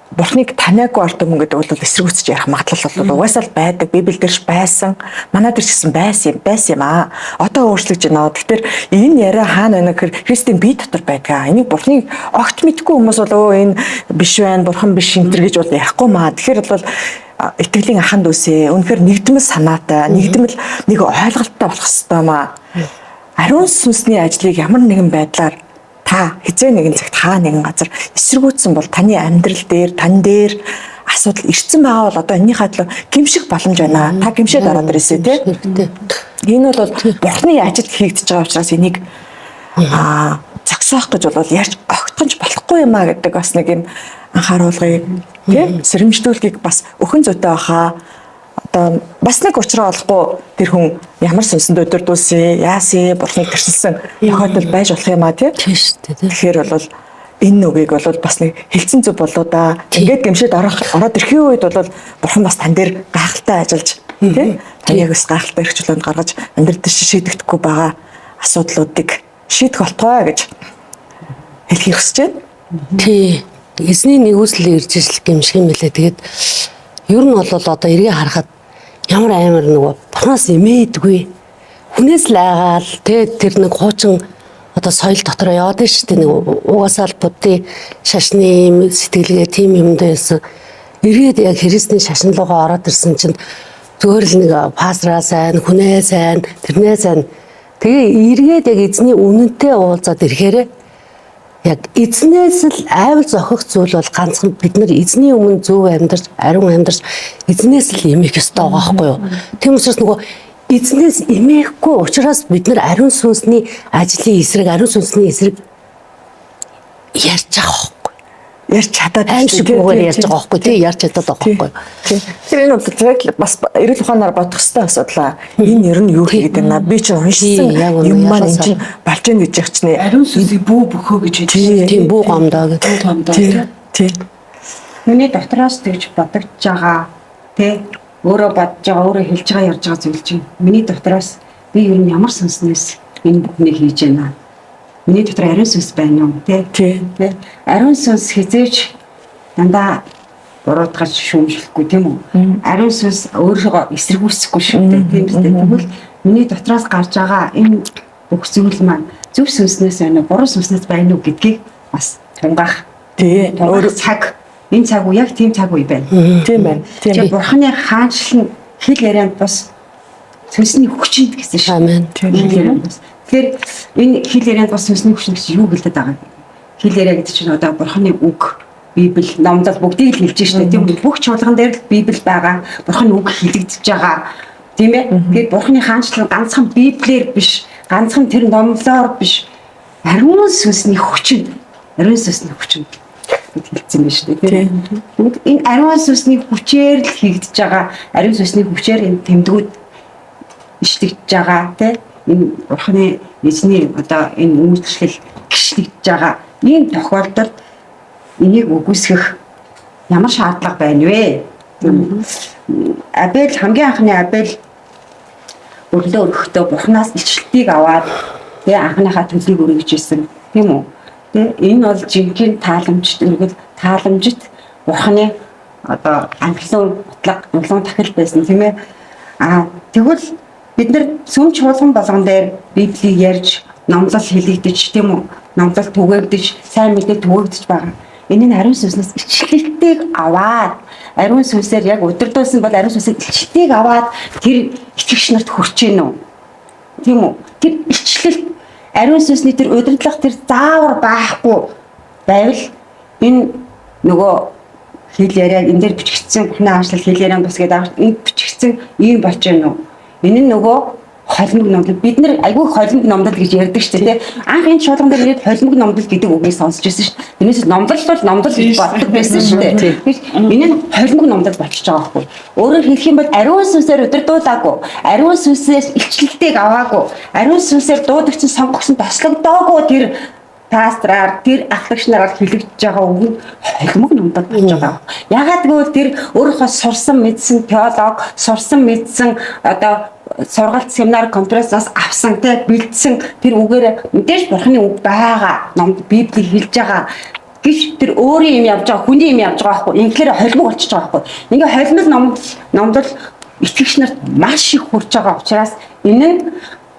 Бурхныг таниагүй ард түмэн гэдэг бол эсэргүүцэж ярих магадлал бол угаасаа л байдаг. Библиэлд байсан. Манай дээр ч гэсэн байсан юм аа. Одоо өөрчлөгдөж байна. Тэгэхээр энэ яриа хаана байна гэхээр Христийн бие дотор байдаг. Энийг Бурхныг огт мэдгүй хүмүүс бол энэ биш байна, Бурхан биш энтер гэж бол ярихгүй маа. Тэгэхээр бол итгэлийн аханд үсэ. Үнэхээр нэгдмэл санаатай, нэгдмэл нэг ойлголттой болох хэрэгтэй маа. Ариун сүнсний ажлыг ямар нэгэн байдлаар та хизээ нэгэн цагт хаа нэгэн газар эсэргүүцсэн бол таны амьдрал дээр тань дээр асуудал ирсэн байгаа бол одоо энэний хадлаа гимших боломж байна. Та гимшээд ороод ирээсэй тий. Энэ бол Бурхны ажил хийгдэж байгаа учраас энийг зогсоох гэж бол ярьж огтхонч болохгүй юм а гэдэг бас нэг юм анхааруулгыг тий сэрэмжлүүлгийг бас өхөн зүйтэй баха. Одоо бас нэг учраа олохгүй тэр хүн ямар сүнсэнд өдөрдүүлсэн, яасан, Бурхныг тэрсэлсэн тохиолдол байж болох юм а тий. Тэгэхээр бол энэ үгийг бол бас нэг хэлцэн зүг болоо да. Ингээд гэмшээд ороод ирэхийн үед бол Бурхан бас тань дээр гайхалтай ажиллаж тий. Таныг бас гайхалтай эрх чөлөөнд гаргаж амьдрал дээр шийдэгдэхгүй байгаа асуудлуудыг шийдэх болтгой гэж хэлхийг хүсэж байна. Тий. Эзний нэгүслэл ирж ижил гэмших юм билээ. Тэгээд ер нь бол одоо эргээ харахад ямар амар нөгөө Бурханаас имээдгүй хүнээс л айгаал тэр нэг хуучин одоо соёл дотор яваад шүү дээ. Нэг угаасаа л буддын шашны сэтгэлгээ тийм юмд байсан. Эргээд яг Христийн шашин руугаа ороод ирсэн чинь зүгээр л нэг пастраа сайн, хүнээ сайн, тэрнээ сайн. Тэгээ эргээд яг эзний үнэнтэй уулзаад ирэхээрээ яг эзнээс л айвал зохих зүйл бол ганцхан бид нар эзний өмнө зөв амьдарч, ариун амьдарч эзнээс л имэх ёстой байгаа байхгүй юу. Тийм учраас нөгөө эзнээс имэхгүй учраас бид нар ариун сүнсний ажлын эсрэг, ариун сүнсний эсрэг ярьж байгаа байхгүй. Ярьж чадаад аимшиггүйгээр ярьж байгаа байхгүй тий ярьж чадаад байгаа байхгүй. Тэгэхээр энэ бол яг бас эрүүл ухаанаар бодох хэрэгтэй асуудал. Энэ ер нь юу хийгээд байна? Би ч уншсан юм маань энэ чинь болж гэн гэж ягч нэ. Ариун сүнсийг бүү бөхөө гэж хэлж тийм бүү гомдоо гэдэг. Тийм. Миний дотроос тэгж бодож байгаа тий өөрөө бодож байгаа, өөрөө хэлж байгаа, ярьж байгаа зүйл чинь миний дотроос би ер нь ямар сүнснээс энэ бүхнийг хийж байна. Миний дотор ариун сүнс байна уу тий. Ариун сүнс хизээч дандаа буруутгаж шүүмжлэхгүй тийм үү? Ариун сүнс өөрийгөө эсэргүүцэхгүй шүү дээ. Тийм үстэй. Тэгвэл миний дотроос гарч байгаа энэ бүх зүйл маань зөв сүнснээс байна уу, буруу сүнснээс байна уу гэдгийг бас тунгаах. Тий. Өөр цаг энэ цаг уу яг тийм цаг үе байна. Тийм байна. Тийм. Бурханы хаанчлал нь хэл ярианд бас сүнсний хүчинд гэсэн шүү. Амен. Тэгэхээр энэ хэл ярианд бас сүнсний хүчин гэж юу гэлдэж байгаа юм? Хэл яриа гэдэг чинь одоо Бурханы үг, Библи, номдол бүгдийг л хэлж штэ. Тийм бүх чуулган дээр л Библи байгаа. Бурханы үг хэлэгдэж байгаа. Тийм ээ. Тэгэхээр Бурханы хаанчлал ганцхан Библиэр биш, ганцхан тэр номлоор биш. Ариун сүнсний хүчин, ариун сүнсний хүчин хэлсэн байна шүү дээ. Тийм. Энэ ариун сүнсний хүчээр л хийгдэж байгаа. Ариун сүнсний хүчээр энэ тэмдгүүд ишлэгдэж байгаа тийм. Энэ Бурханы эзний одоо энэ үйлчлэл гიშгдэж байгаа. Ийм тохиолдолд энийг үгүйсгэх ямар шаардлага байна вэ? Абель хамгийн анхны Абель өглөө өргөхдөө Бурханаас илчлэлтийг аваад тэгээ анхныхаа төлийг өргөж ирсэн тийм үү? Энэ бол жинхэнэ тааламжит Бурханы одоо амгалан утлаг амгалан тахил байсан тийм ээ. Тэгвэл бид нар сүм чуулган болгон дээр Библийг ярьж, номлол хэлэгдэж, тийм үү? Номлол түгээгдэж, сайн мэдээ түгээгдэж байгаа. Энэ нь ариун сүнснээс ичлэлтийг аваад, ариун сүнсээр яг өдөрдөөсөн бол ариун сүнсээр ичлэлтийг аваад тэр итгэгч нарт хүрч гэнэ үү? Тийм үү? Тэр ичлэл ариун сүнсний тэр удирдлага тэр заавар байхгүй байвал энэ нөгөө хэл яриа энэ дээр бичигдсэн бүхний aanчлал хэл яриан бас гэдэг энд бичигдсэн ийм болж байна уу? Энэ нь нөгөө холимог номдол бид нар айгүй холимог номдол гэж ярьдаг шүү дээ. Анх энэ шуулган дээр ирээд холимог номдол гэдэг үгийг сонсч байсан шүү дээ. Тэрнээс номдол бол номдол гэж боддог байсан шүү дээ. Энэ нь холимог номдол болчихж байгаа байхгүй. Өөрөөр хэлэх юм бол ариун сүнсээр удирдуулаагүй, ариун сүнсээс илчлэлтийг аваагүй, ариун сүнсээр дуудагчсан сонгогсон тослогдоогүй тэр пастраар тэр ахлагч нараар хэлэгдэж байгаа үг нь холимог номдол болж байгаа. Ягаад гэвэл тэр өөрийнхөө сурсан мэдсэн теолог, сурсан мэдсэн одоо сургалт семинар конференцаас авсан те бэлдсэн тэр үгээр мэдээж бурхны үг байгаа номд Библийг хэлж байгаа гэж тэр өөрийн юм явж байгаа хүний юм явж байгаа байхгүй. Ингээр холимог болчихж байгаа байхгүй. Ингээ холимог номдол итгэгч нарт маш их хүрч байгаа учраас энэ нь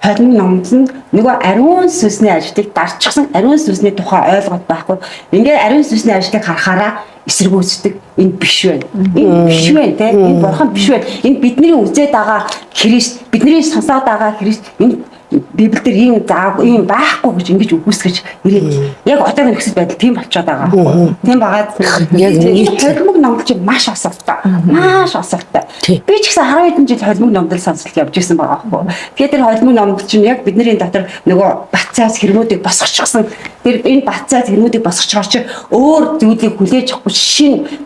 холимог номдол нь нөгөө ариун сүнсний ажилтыг дарчихсан ариун сүнсний тухай ойлгоод байхгүй. Ингээ ариун сүнсний ажилтыг харахаараа эсэргүүцдэг энэ биш байна. Энэ биш байна те. Энэ бурхан биш байна. Энэ бидний үзээд байгаа Христ, бидний сонсоод байгаа Христ энэ Библиэлд ийм зааг ийм байхгүй гэж ингэж үгүйсгэж ирээд яг одоогийн нөхцөл байдал тийм болчиход байгаа байхгүй. Тийм багаад яг холимог номдол чинь маш асуудалтай. Маш асуудалтай. Би ч гэсэн 10 хэдэн жил холимог номдол сонсолт явж ирсэн байгаа байхгүй. Тэгэхээр тэр холимог номдол чинь яг бидний дотор нөгөө бацаас хэрнүүдийг босгочихсон. Тэр энэ бацаас хэрнүүдийг босгочихоор чи өөр зүйлийг хүлээж авахгүй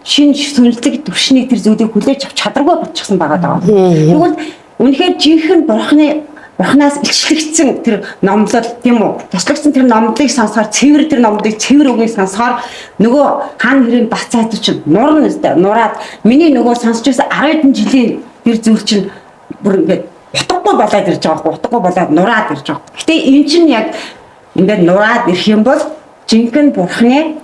шин сүнслэг төвшнийг тэр зүйлийг хүлээж авч чадваргүй болчихсон байгаа даа. Тэгвэл үнэхээр жинхэнэ Бурханаас илчлэгдсэн тэр номлол тийм үү? Тослогдсон тэр номлыг сонсохоор цэвэр тэр номлыг цэвэр үгийг сонсохоор нөгөө хаан хэрийн бацаад чинь нураад миний нөгөө сонсч байсан 10 хэдэн жилийн тэр зүйл чинь бүр ингээд утгагүй болоод ирж байгаа байхгүй утгагүй болоод нураад ирж байгаа. Гэтэ энэ чинь яг ингээд нураад ирэх юм бол жинхэнэ Бурханы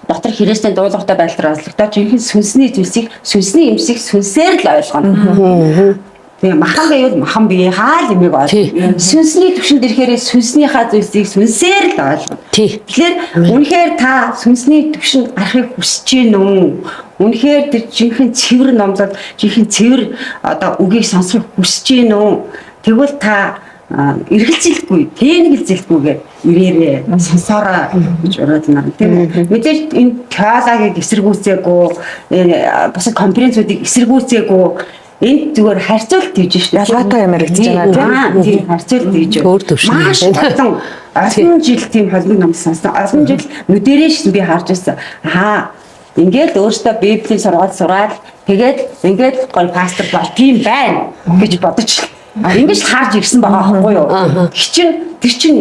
дотор Христийн дуулууртай байдлаар онцлогдоо жинхэнэ сүнсний зүйлсийг сүнсний юмсыг сүнсээр л ойлгоно. Тэгээ махан байвал махан бие хаал юмыг ойлгоно. Сүнсний төвшөнд ирэхээр сүнснийхаа зүйлсийг сүнсээр л ойлгоно. Тэгэхээр үнэхээр та сүнсний төвшөнд гарахыг хүсэж гин үү? Үнэхээр тэр жинхэнэ цэвэр номлол, жинхэнэ цэвэр одоо үгийг сонсохыг хүсэж гин үү? Тэгвэл та эргэлзэлгүй, тээнгэлзэлгүйгээр ирээрээ сонсороо гэж ураад байна. Тийм үү? Мэдээж энэ теологийг эсэргүүцээгүй, бусад конференцүүдийг эсэргүүцээгүй энэ зүгээр харьцуулт хийж шүү дээ. Ялгаатай юм яригдж байгаа тийм харьцуулт хийж. Өөр төвшин. Маш олон жил тийм холимог ном сонссон. Олон жил нүдэрээш би харж байсан. Ингээд өөртөө Библийн сургаал сураад тэгээд ингээд гол пастор бол тийм байна гэж бодож ингэж харж ирсэн байгаа байхгүй юу? Тэр чинь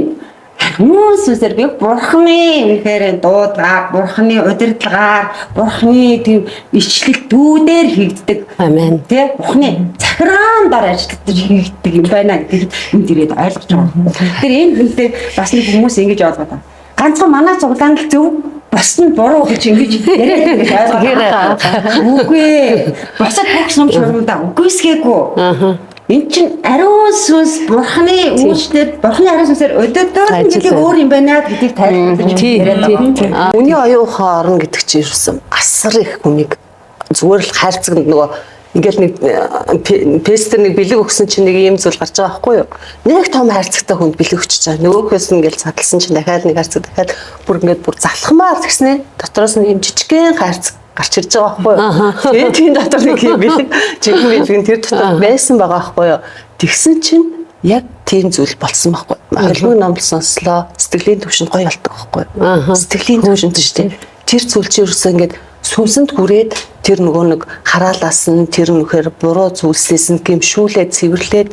хүмүүсээр би бурхны үнэхээр дуудаад бурхны удирдлагаар бурхны тийм ичлэлтүүдээр хийгддэг. Амен. Тэ бурхны захираандаар ажилладаг хийгддэг юм байна гэдгийг энд ирээд ойлгож байгаа. Тэгэхээр энэ хүнтэй бас нэг хүмүүс ингэж ойлгоод байна. Ганцхан манай цуглаан л зөв бос нь буруу гэж ингэж яриад ингэж ойлгоод байгаа. Үгүй ээ. Босод бүх юм шуурмаа үгүйсгээгүй. Энд чинь ариун сүнс бурхны үйлчлэл бурхны ариун сүнсээр өдөртөө гэдэг өөр юм байна гэдгийг тайлбарлаж яриад байгаа. Үний оюухан орно гэдэг чинь ерөөсөн асар их хүнийг зүгээр л хайрцагт нөгөө ингээл нэг пестер нэг бэлэг өгсөн чинь нэг ийм зүйл гарч байгаа байхгүй юу? Нэг том хайрцагтай хүнд бэлэг өчөж байгаа. Нөгөөхөөс ингээл садалсан чинь дахиад нэг хайрцаг дахиад бүр ингээд бүр залхмаар тэгснэ. Дотроос нь ийм жижигхэн хайрцаг гарч ирж байгаа байхгүй юу? Тийм дотор нэг юм бэлэг жинхэнэ бэлэг тэр дотор байсан байгаа байхгүй юу? Тэгсэн чинь яг тийм зүйл болсон байхгүй. Холимог номлол сонслоо. Сэтгэлийн төвшөнд гоё болдог байхгүй юу? Сэтгэлийн төвшөнд шүү дээ. Тэр зүйл чинь ерөөсөө ингээд сүнсэнд хүрээд тэр нөгөө нэг хараалаас нь тэр нөхөр буруу зүйлсээс нь гэмшүүлээд цэвэрлээд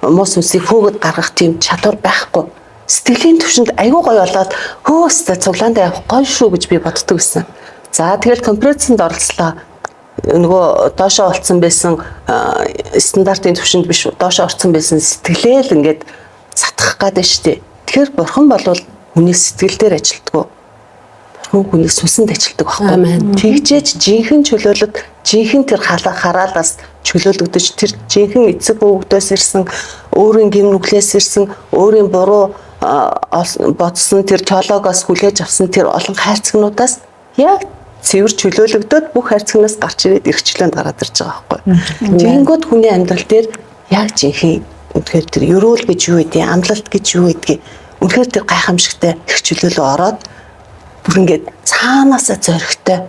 муу сүнсийг хөөгд гаргах тийм чадвар байхгүй. Сэтгэлийн төвшөнд айгүй гоё болоод хөөстэй цуглаандаа явах гоё шүү гэж би боддог байсан. За тэгэл конференцэнд оролцлоо. Нөгөө доошоо олцсон байсан стандартын төвшөнд биш доошоо орцсон байсан сэтгэлээл ингээд сатгах гээд штэ. Тэгэхээр бурхан болвол хүний сэтгэл дээр ажилтдаг. түүнийг сүнсэнд ажилтдаг байхгүй. Тэгжээж жинхэнэ чөлөөлөд жинхэнэ тэр хараалаас чөлөөлөгдөж тэр жинхэнэ эцэг өвгдөөс ирсэн өөрийн гин нүглээс ирсэн өөрийн буруу бодсон тэр теологоос хүлээж авсан тэр олон хайрцагнуудаас яг цэвэр чөлөөлөгдөд бүх хайрцагнаас гарч ирээд эрхчлөөнд гараад ирж байгаа байхгүй. Тэгэнгүүт хүний амьдрал дээр яг жинхэнэ үнэхээр тэр ерөөл гэж юу гэдэг, амлалт гэж юу гэдэг, үнэхээр тэр гайхамшигтай их чөлөөлөө ороод бүр ингээд цаанаасаа зоригтой.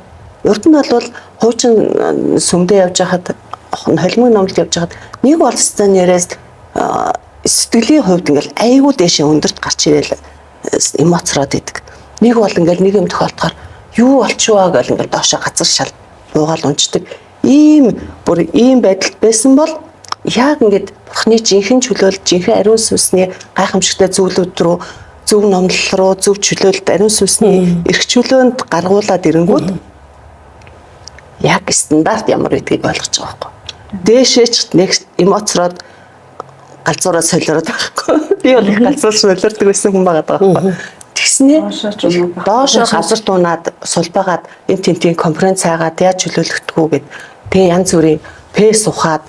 Урд нь бол хуучин сүмдээ явж байхад холимог номлолд явж байхад нэг бол стан яриас сэтгэлийн хувьд ингээл айгүй дэшээ өндөрт гарч ирээл эмоцроод идэг. Нэг бол ингээл нэг юм тохиолдохоор юу болчихваа гэл ингээл доошоо газар шал буугаал унцдаг. Бүр ийм байдалд байсан бол яг ингээд бурхны жинхэнэ чөлөөлөл жинхэнэ ариун сүнсний гайхамшигтай зүйлүүд рүү зөв номлол руу зөв чөлөөлөлт ариун сүнсний эрх чөлөөнд гаргуулад ирэнгүүт яг стандарт ямар гэдгийг ойлгож байгаа байхгүй. Дээшээч нэг эмоцроод галзуураа солиороод байхгүй. Би бол их галзуур солиордог байсан хүн байгаа байхгүй. Тэгснээ доошоо газар дуунаад сулбагаад энэ тентийн конференц хаагаад яаж чөлөөлөгдөхүү гэд тэгээ янз бүрийн пэс ухаад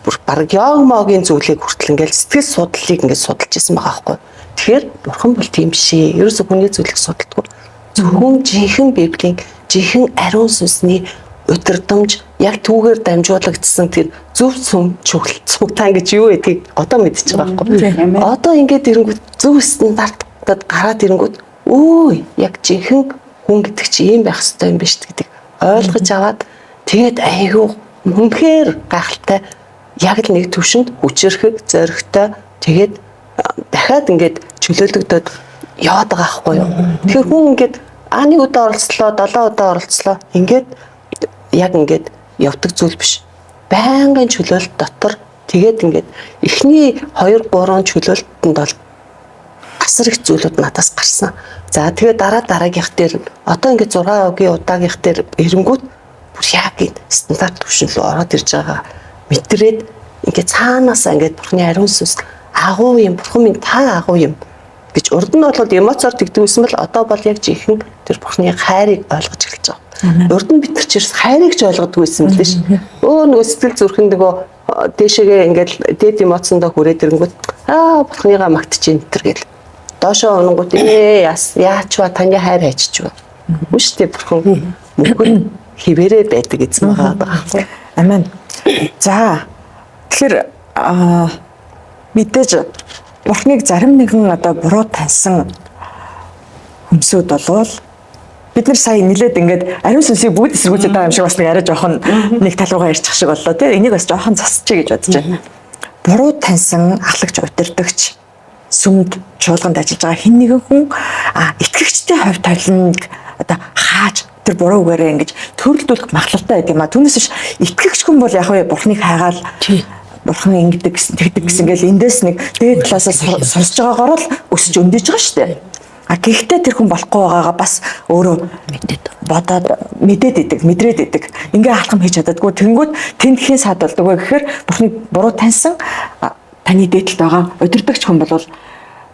бүр баг йогмогийн зүйлийг хүртэл ингээл сэтгэл судлалыг ингээд судалж исэн байгаа байхгүй. Тэгэхээр бурхан бол тийм биш ээ. Ерөөсө хүний зүйлийг судалдаг. Зөвхөн жинхэнэ Библийн жинхэнэ ариун сүнсний удирдамж яг түүгээр дамжуулагдсан тэр зөв цугтаан гэж юу гэдгийг одоо мэдчихэж байгаа байхгүй. Одоо ингээд ирэнгүүт зөв стандартад гараад ирэнгүүт өө яг жинхэнэ хүн гэдэг чи ийм байх хэрэгтэй юм биш гэдэг ойлгож аваад тэгээд айгүй үнэхээр гайхалтай яг л нэг төвшөнд хүчрхэг зоригтой тэгээд дахиад ингээд чөлөөлөгдөд яваад байгаа байхгүй юу. Тэгэхээр хүн ингээд нэг удаа оролцлоо 7 удаа оролцлоо ингээд яг ингээд явдаг зүйл биш. Байнгын чөлөөлт дотор тэгээд ингээд эхний 2-3 чөлөөлтөнд бол асар их зүйлүүд надаас гарсан. За тэгээд дараагийнх дээр одоо ингээд 6 өгийн удаагийнх дээр эрэнгүүт бүр яг энэ стандарт түвшин рүү ороод ирж байгаа мэдрээд ингээд цаанаасаа ингээд бурхны ариун сүнс агуу юм бурхан минь та агуу юм гэж урд нь бол эмоцоор тэгдэг байсан бол одоо бол яг жинхэнэ тэр бурхны хайрыг ойлгож эхэлж байгаа. Урд нь бид нар ч хайрыг ч ойлгодгүй байсан мэл ш. Нөгөө сэтгэл зүрхэн нөгөө дээшээгээ ингээд дээд эмоцондоо хүрээд ирэнгүүт бурхныгаа магтчихин тэр гэл доошоо унангууд яачва таны хайр хайччихва. Үгүй шүү дээ бурхан мөхөр хിവэрэ байдаг эзэн байгаа. Амен. За тэгэхээр мэдээж бурхныг зарим нэгэн одоо буруу таньсан хүмүүсүүд болвол бид нар сая нилээд ингээд ариун сүнсийг бүгд эсэргүүцээд байгаа юм шиг бас нэг арай жоохон нэг талуугаа ирчих шиг боллоо тийм энийг бас жоохон засчихъя гэж бодож байна. Буруу таньсан ахлагч удирдагч сүмд чуулганд ажиллаж байгаа хэн нэгэн хүн итгэгчтэй хувь тавиланыг одоо хааж тэр буруу үгээрээ ингэж төрөлдүүлэх магадлалтай байт юм а. Түүнээс биш итгэгч хүн бол яг бурхныг хайгаал бурхан ингэдэг гэсэн тэгдэг гэсэн ингээл эндээс нэг дээд талаас сонсож байгаагаар л өсөж өндөж байгаа шүү дээ. Гэхдээ тэр хүн болохгүй байгаагаа бас өөрөө мэдээд идэг, мэдрээд идэг. Ингээ алхам хийж чаддаггүй. Тэнгүүд тэнд хэн саад болдог вэ гэхээр бурхныг буруу таньсан таны дээдлд байгаа удирдагч хүн бол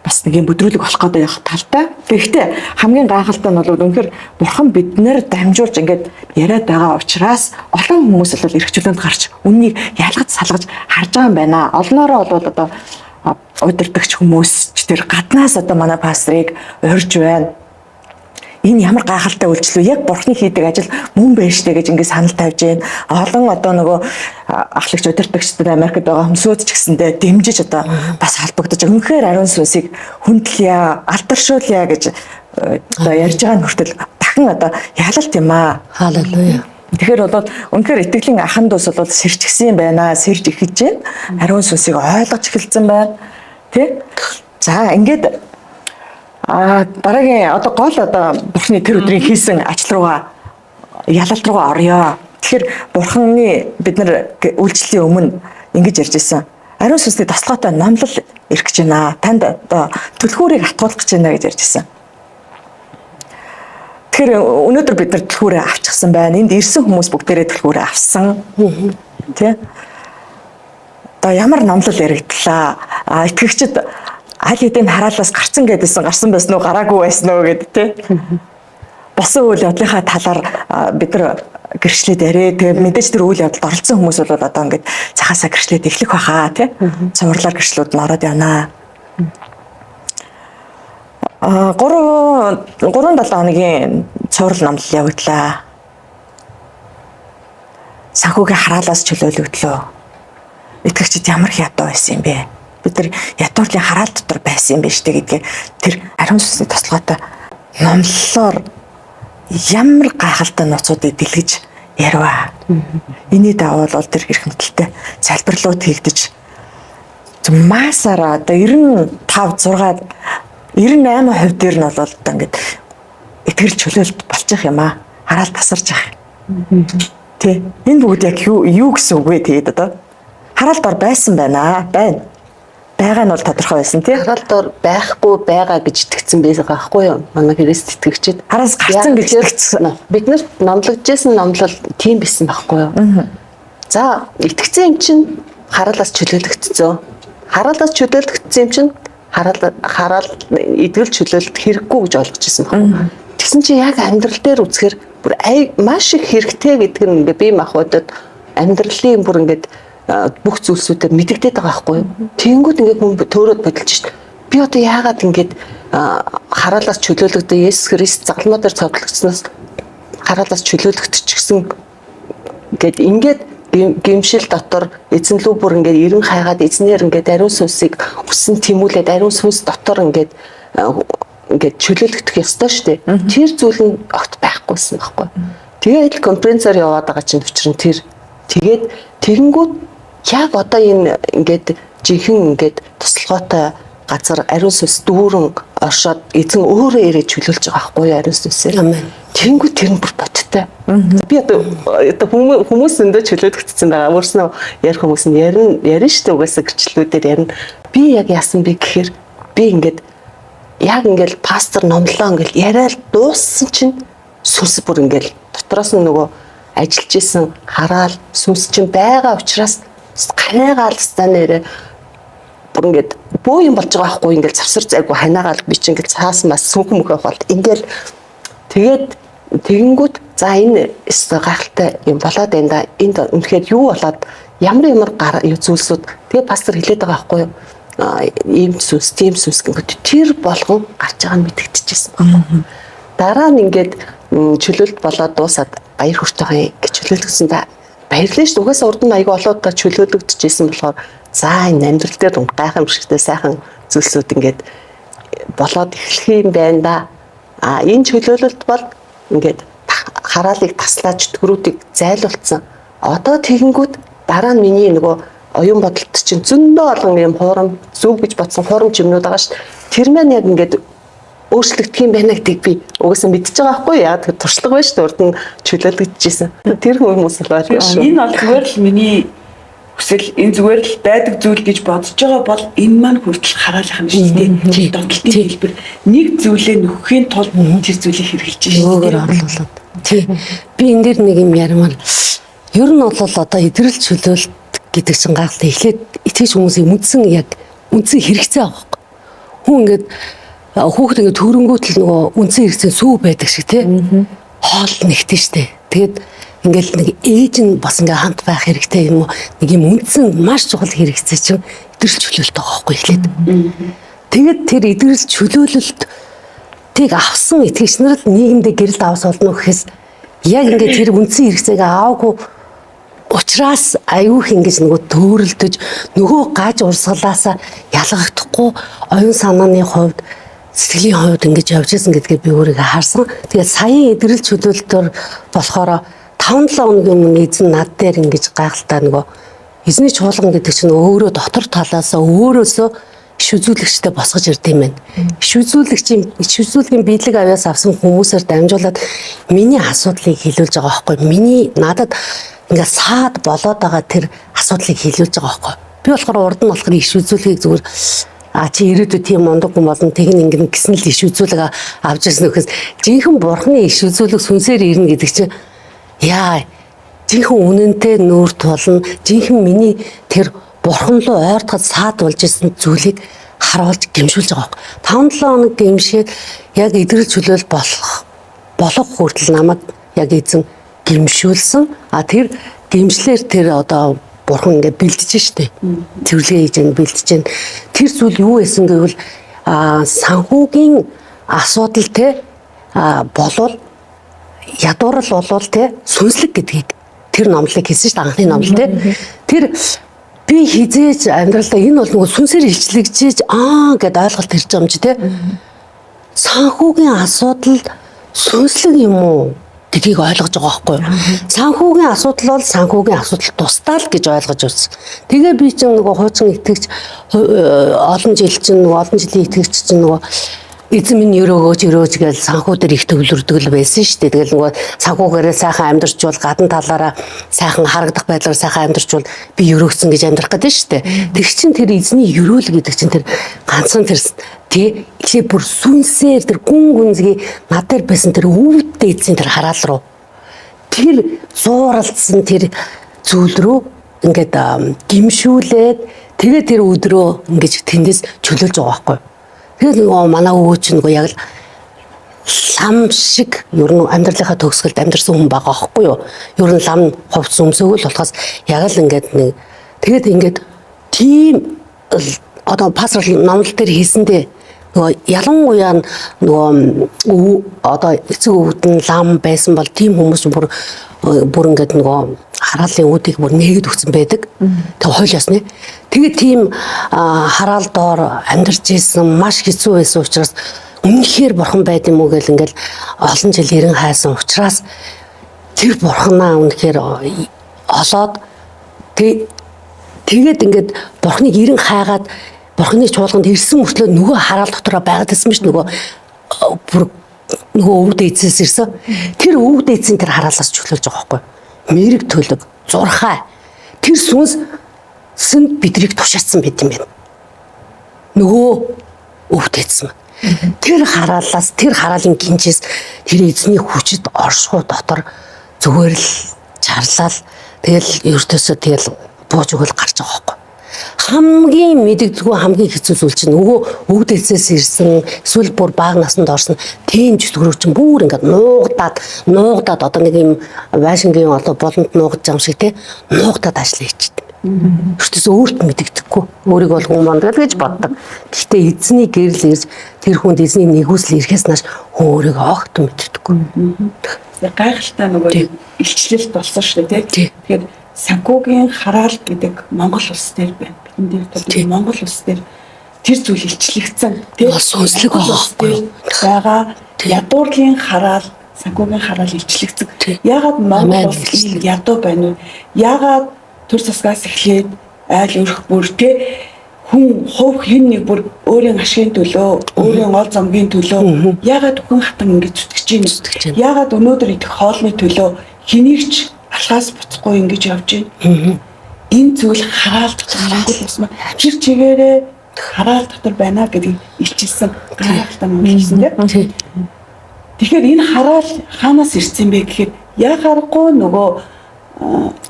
бас нэг юм бүдрүүлэг болох гэдэг явах талтай. Гэхдээ хамгийн гайхалтай нь бол үнэхээр бурхан биднэр дамжуулж ингээд яриад байгаа учраас олон хүмүүс бол эрхчлөөнд гарч үннийг ялгаж салгаж харж байгаа юм байна. Олноороо бол одоо удирдагч хүмүүс ч тэр гаднаас одоо манай пастрыг урьж байна. Энэ ямар гайхалтай үйлчлэл яг бурхны хийдэг ажил мөн байж штэ гэж ингээд санал тавьж байна. Олон одоо нөгөө ахлагч удирдагчдад Америкт байгаа хүмүүсд ч гэсэндээ дэмжиж одоо бас холбогдож үнэхээр ариун сүнсийг хүндлэе, алдаршуулъя гэж одоо ярьж байгаа нь хүртэл дахин одоо ялалт юм аа. Халелуя. Тэгэхээр бол үнэхээр итгэлийн аханд ус бол сэрчгсэн юм байна, сэрж эхэлж байна. Ариун сүнсийг ойлгож эхэлсэн байна. Тэ? За ингээд дараагийн одоо гол одоо бурхны тэр өдрийн хийсэн ажил руугаа ялалт руугаа орё. Тэгэхээр бурхны бид нар үйлчлэлийн өмнө ингэж ярьж ирсэн. Ариун сүнсний тослоготой номлол ирэх гэж байна. Танд одоо түлхүүрийг хатгуулах гэж байна гэж ярьж ирсэн. Тэгэхээр өнөөдөр бид нар түлхүүрээ авчихсан байна. Энд ирсэн хүмүүс бүгдээрээ түлхүүрээ авсан. Тэ? Одоо ямар номлол яригдлаа. Итгэгчид аль хэдийн хараалаас гарсан гэдээсэн гарсан байсан уу гараагүй байсан уу гэдэг тий. босон үйл явдлынхаа талаар бид нар гэрчлээд ярээ. Тэгээ мэдээж тэр үйл явдалд оролцсон хүмүүс бол одоо ингээд цахаасаа гэрчлээд эхлэх байхаа тий. Цувралаар гэрчлүүд нь ороод явнаа. 3-7 хоногийн цуврал номлол явагдлаа. Санхүүгийн хараалаас чөлөөлөгдлөө. Итгэгчид ямар их ядуу байсан юм бэ? Бид нар ядуурлын хараал дотор байсан юм биш үү гэдгээ тэр ариун сүнсний тослогоотой номлолоор ямар гайхалтай нууцуудыг дэлгэж ярваа. Энийний даваа бол тэр эрхэмтэлтэй залбирлууд хийгдэж масаараа одоо 95 98% дээр нь бол одоо ингээд итгэл чөлөөлт болчих юм аа. Хараал тасарч байгаа. Тэ. Энэ бүгд яг юу гэсэн үг вэ тэгээд одоо? Хараалт ор байсан байна. Байгаа нь бол тодорхой байсан тий. Хараалт ор байхгүй байгаа гэж итгэцэн байсан байхгүй юу? Манай Христ итгэгчид хараас гарцсан гэж итгэцэн. Бид нарт номлогдсон номлол тийм байсан байхгүй юу? За, итгэцэн юм чинь хараалаас чөлөөлөгдсөн. Хараалаас чөлөөлөгдсөн юм чинь хараал итгэл чөлөөлөлт хэрэггүй гэж ойлгож ирсэн байна. Тэгсэн чинь яг амьдрал дээр үзэхээр бүр маш их хэрэгтэй гэдэг нь ингээ бие махбодод амьдралын бүр ингээд бүх зүйлсүүдээр мэдэгдээд байгаа байхгүй юу? Тэнгүүд ингээ хүн төөрөөд бодолж шít. Би одоо яагаад ингээд хараалаас чөлөөлөгдөө Есүс Христ загалмаа дээр цовдлогдсноос хараалаас чөлөөлөгдчихсэн ингээд гимшил дотор эзэн лүү бүр ингээд эрен хайгаад эзнэр ингээд ариун сүнсийг хүссэн тэмүүлээд ариун сүнс дотор ингээд чөлөөлөгдөх ёстой шүү дээ. Тэр зүйл нь огт байхгүйсэн байхгүй. Тэгээд конференцээр яваад байгаа чинь учир нь тэр тэгээд тэгэнгүүт яг одоо энэ ингээд жинхэнэ ингээд туслахаатай газар ариун сүнс дүүрэн оршоод эзэн өөрөө ирээд чөлөөлж байгаа байхгүй ариун сүнсээр. Тэнгүү тэр нь бүр боттой. Би одоо хүмүүс өндөө чөлөөлөгдсөн байгаа. Өөрснөө ярих хүмүүс нь ярина шүү дээ угаасаа гэрчлэлүүдээр ярина. Би яг яасан бэ гэхээр би ингээд яг ингээл пастор номлоо ингээл яриад дууссан чинь сүнс бүр ингээл дотроос нь нөгөө ажиллаж исэн хараал сүнс чинь байгаа учраас ханаагаалстаа нэрэ бүр ингээд бөө юм болж байгаа байхгүй ингээл завсар зайгүй ханаагаал би чинь ингээл цаас мас сүнхэн мөхөө болт ингээл тэгээд тэгэнгүүт за энэ гайхалтай юм болоод байна да энд үнэхээр юу болоод ямар зүйлсүүд тэгээд пастор хэлээд байгаа байхгүй юу ийм сүнс, тийм сүнс гэнэ тэр болгон гарч байгаа нь мэдэгдэжсэн байна. Дараа нь ингээд чөлөөлт болоод дуусаад баяр хүрч байгаа гэж чөлөөлөгдсөн да. Баярлалаа шүү. Угаасаа урд нь аягүй олоодаа чөлөөлөгдөжсэн болохоор за энэ амьдрал дээр гайхамшигтай сайхан зүйлсүүд ингээд болоод эхлэх юм байна да. Энэ чөлөөлөлт бол ингээд хараалыг таслааж төгрүүдийг зайлуулсан. Одоо тэгэнгүүт дараа нь миний нөгөө оюун бодолд чинь зөндөө олон юм хурам зүг гэж бодсон хурам чимнүүд байгаа шүү. Тэр маань яг ингээд өөрчлөгдөх юм байна гэдгийг би угаасаа мэдчихэж байгаа байхгүй яа. Тэр туршлага байна шүү. Урд нь чөлөөлөгдөжсэн. Тэр хүмүүс л байна шүү. Энэ бол зүгээр л миний хүсэл энэ зүгээр л байдаг зүйл гэж бодож байгаа бол энэ маань хүртэл хараалах юм шүү дээ. Донтолтын хэлбэр нэг зүйлээ нөхөхийн тулд тэр зүйлийг хэрэгжилж шүү. Өөрөөр орлуулад. Тий. Би энэ дэр нэг юм ярмаар ер нь бол одоо идрэл чөлөөлт гэдэг чинь гайхалтай эхлээд итгэж хүмүүсийн үндсэн хэрэгцээ байгаа байхгүй. Хүн ингээд хүүхэд ингээд төрөнгүүтэл нөгөө үндсэн хэрэгцээ сүү байдаг шиг тий. Хоол нэгтэн штэ. Тэгээд ингээд нэг ээж нь бас ингээд хамт байх хэрэгтэй юм уу? Нэг юм үндсэн маш чухал хэрэгцээ чинь идрэл чөлөөлт байгаа байхгүй эхлээд. Тэгээд тэр идрэл чөлөөлөлтийг авсан итгэгч нар л нийгэмдээ гэрэлд авах болно гэхээс яг ингээд тэр үндсэн хэрэгцээг аваагүй учраас аюух ингэж нөгөө төөрөлдөж нөгөө гаж урсгалаасаа ялгахдахгүй оюун санааны хувьд сэтгэлийн хувьд ингэж явж исэн гэдгээ би өөрийгөө харсан. Тэгээд саяын идрэл чөлөөлтөөр болохоор 5-7 хоногийн өмнө эзэн над дээр ингэж гайхалтай нөгөө эзний чуулган гэдэг чинь өөрөө дотор талаасаа өөрөөсөө иш үзүүлэгчтэй босгож ирд юм байна. Иш үзүүлгийн биелэг авьяас авсан хүмүүсээр дамжуулаад миний асуудлыг хэлүүлж байгаа байхгүй. Миний надад ингээд саад болоод байгаа тэр асуудлыг хэлүүлж байгаа байхгүй. Би болохоор урд нь болохоор иш үзүүлгийг зүгээр чи ирээдүйд тийм мундаг хүн болно тэг ингэн гэсэн л иш үзүүлэг авч ирсэн нөхөс жинхэнэ бурхны иш үзүүлэг сүнсээр ирнэ гэдэг чинь яа жинхэнэ үнэнтэй нүүр тулна жинхэнэ миний тэр бурхан руу ойртоход саад болж исэн зүйлийг харуулж гэмшүүлж байгаа байхгүй. 5-7 хоног гэмшээд яг идрэл чөлөөл болох болох хүртэл намайг яг эзэн гимшүүлсэн. Тэр гимшлэр тэр одоо бурхан ингээд бэлдэж штэ. Цэвэрлэгээ хийж бэлдэж байна. Тэр зүйл юу байсан гэвэл санхүүгийн асуудал те болвол ядуурл болвол те сүнслэг гэдгийг тэр номлыг хэлсэн шүү дээ, анхны номл те. Тэр би хизээж амьдралдаа энэ бол нөгөө сүнсээр илчлэгжиж гэд ойлголт ирж байгаа юм чи те. Санхүүгийн асуудал сүнслэг юм уу гэдгийг ойлгож байгаа байхгүй юу? Санхүүгийн асуудал бол санхүүгийн асуудал тусдаа л гэж ойлгож үзсэн. Тэгээ би чинь нөгөө хуучин итгэгч олон жил чинь нөгөө олон жилийн итгэгч чинь нөгөө эзэн минь өрөөгөөж гэж санхүү дээр их төвлөрдөг л байсан шүү дээ. Тэгэл нөгөө санхүүгээрээ сайхан амьдарчвал гадна талаараа сайхан харагдах байдлаар сайхан амьдарчвал би өрөөгцөн гэж амьдрах гэдэг шүү дээ. Тэг чин тэр эзний өрөөл гэдэг чинь тэр ганцхан тэр ихлэ бүр сүнсээр тэр гүн гүнзгий над дээр байсан тэр өвдөө эзэн тэр хараал руу тэр зууралдсан тэр зүйл рүү ингээд гимшүүлээд тэгээ тэр өдрөө ингэж тэндээс чөлөөлж байгаа байхгүй. Тэгээд нөгөө манай өвөө чинь нөгөө яг л лам шиг ер нь амьдралынхаа төгсгөлд амьдарсан хүн байгаа байхгүй юу? Ер нь лам хувцс өмсөөгөл болохоос яг л ингээд нэг тэгээд ингээд тийм одоо пасторал номлол дээр хийсэндээ нөгөө ялангуяа нөгөө одоо эцэг өвд нь лам байсан бол тийм хүмүүс бүр ингээд нөгөө хараалын үүдийг бүр нээгээд өгсөн байдаг. Тэг хойл ясны. Тэгээд тийм хараал доор амьдарч исэн маш хэцүү байсан учраас үнэхээр бурхан байд юм уу гэл ингээл олон жил ирэн хайсан учраас тэр бурханаа үнэхээр олоод тэгээд ингээд бурханыг ирэн хайгаад бурханы чуулганд ирсэн мөртлөө нөгөө хараал дотроо байгаад байсан биш нөгөө өвд эзэс ирсэн. Тэр өвд эзэн тэр хараалаас чөлөөлж байгаа байхгүй. Мэрэг төлөг, зурхай. Тэр сүнс бидрийг тушаацсан байт юм байна. Нөгөө өвд эзэн. Тэр хараалаас, тэр хараалын гинжээс тэр эзний хүчит оршихуу дотор зүгээр л чарлал тэгэл ердөөсөө тэгэл бууж өгөл гарч байгаа байхгүй. Хамгийн мэддэггүй хамгийн хэцүү зүйл чинь нөгөө өвд эзэс ирсэн эсвэл бүр бага наснд орсон тийм зүтгэрүү чинь бүр ингээд нуугдаад одоо нэг юм вайшингийн одоо болонд нуугдж байгаа юм шиг те нуугдаад ажиллаа хийчихдээ. Өөртөөс өөрт мэддэггүй өөрийг бол хүн мандал гэж боддог. Гэхдээ эзний гэрэл ирж тэр хүнд эзний нэгүсэл ирэхээс нааш өөрийгөө огт мэддэггүй. Гайхалтай нөгөө илчлэлт болсон шүү дээ тий. Тэгэхээр санхүүгийн хараал гэдэг Монгол улс дээр байна. Бидний дээр Монгол улс дээр тэр зүйл илчлэгдсэн тий. Сүнслэг байгаа ядуурлын хараал, санхүүгийн хараал илчлэгдсэн. Яагаад Монгол улс ийм ядуу байна вэ? Яагаад төр засгаас эхлээд айл өрх бүр тий хүн хувь хэн нэг бүр өөрийн ашигын төлөө, өөрийн гол зомгийн төлөө яагаад хүн хатан ингэж зүтгэж байна? Яагаад өнөөдөр идэх хоолны төлөө хэнийг ч алхаас буцахгүй ингэж явж байна? Энэ зүйл хараал дотор Монгол улс маань хэр чигээрээ хараал дотор байна гэдгийг илчилсэн гайхалтай юм хэлсэн тийм. Тэгэхээр энэ хараал хаанаас ирсэн бэ гэхээр яхаарахгүй нөгөө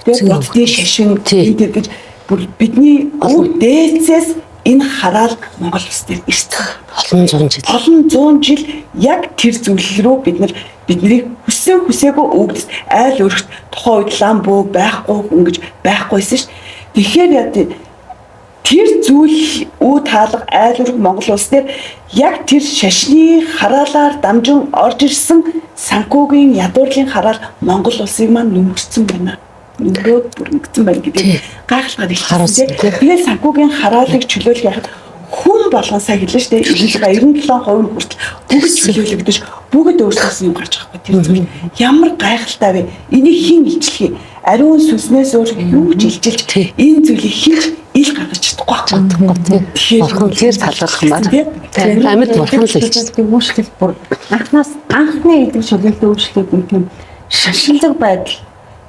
боддын шашин гэдэг бүр бидний өв дээдсээс энэ хараал Монгол улс дээр ирсэн. Олон зуун жил яг тэр зүйл рүү бидний хүссэн хүсээгүй өвдөс айл өрхт тухайн үед лам бөө байхгүй ингэж байхгүйсэн ш. Тэгэхээр яа тэр зүйл үе таалга айл өрх Монгол улс дээр яг тэр шашны хараалаар дамжин орж ирсэн санхүүгийн ядуурлын хараал Монгол улсыг маань нөмөрсөн байна. Нөмрөөд бүр нэгдсэн байна гэдэг гайхалтай хэлсэн. Тэгээд санхүүгийн хараалыг чөлөөлөх яхад хүн болгон сайн хэлсэн шүү дээ. 97% хүртэл бүгд чөлөөлөгдөж бүгд өөрсдөөс юм гарч байгаа байхгүй тэр зүйл. Ямар гайхалтай вэ? Энийг хэн илчлэхий? Ариун сүнснээс өөр юу ч илчилж энэ зүйлийг хэн ил гаргаж чадахгүй байхгүй. Тэгэхээр тэр талархах маань амьд бурхан л илчилсэн. Үүшлэл бүр анхны эдэг чөлөөлөлт өөрчлөлт юм шашинлаг байдал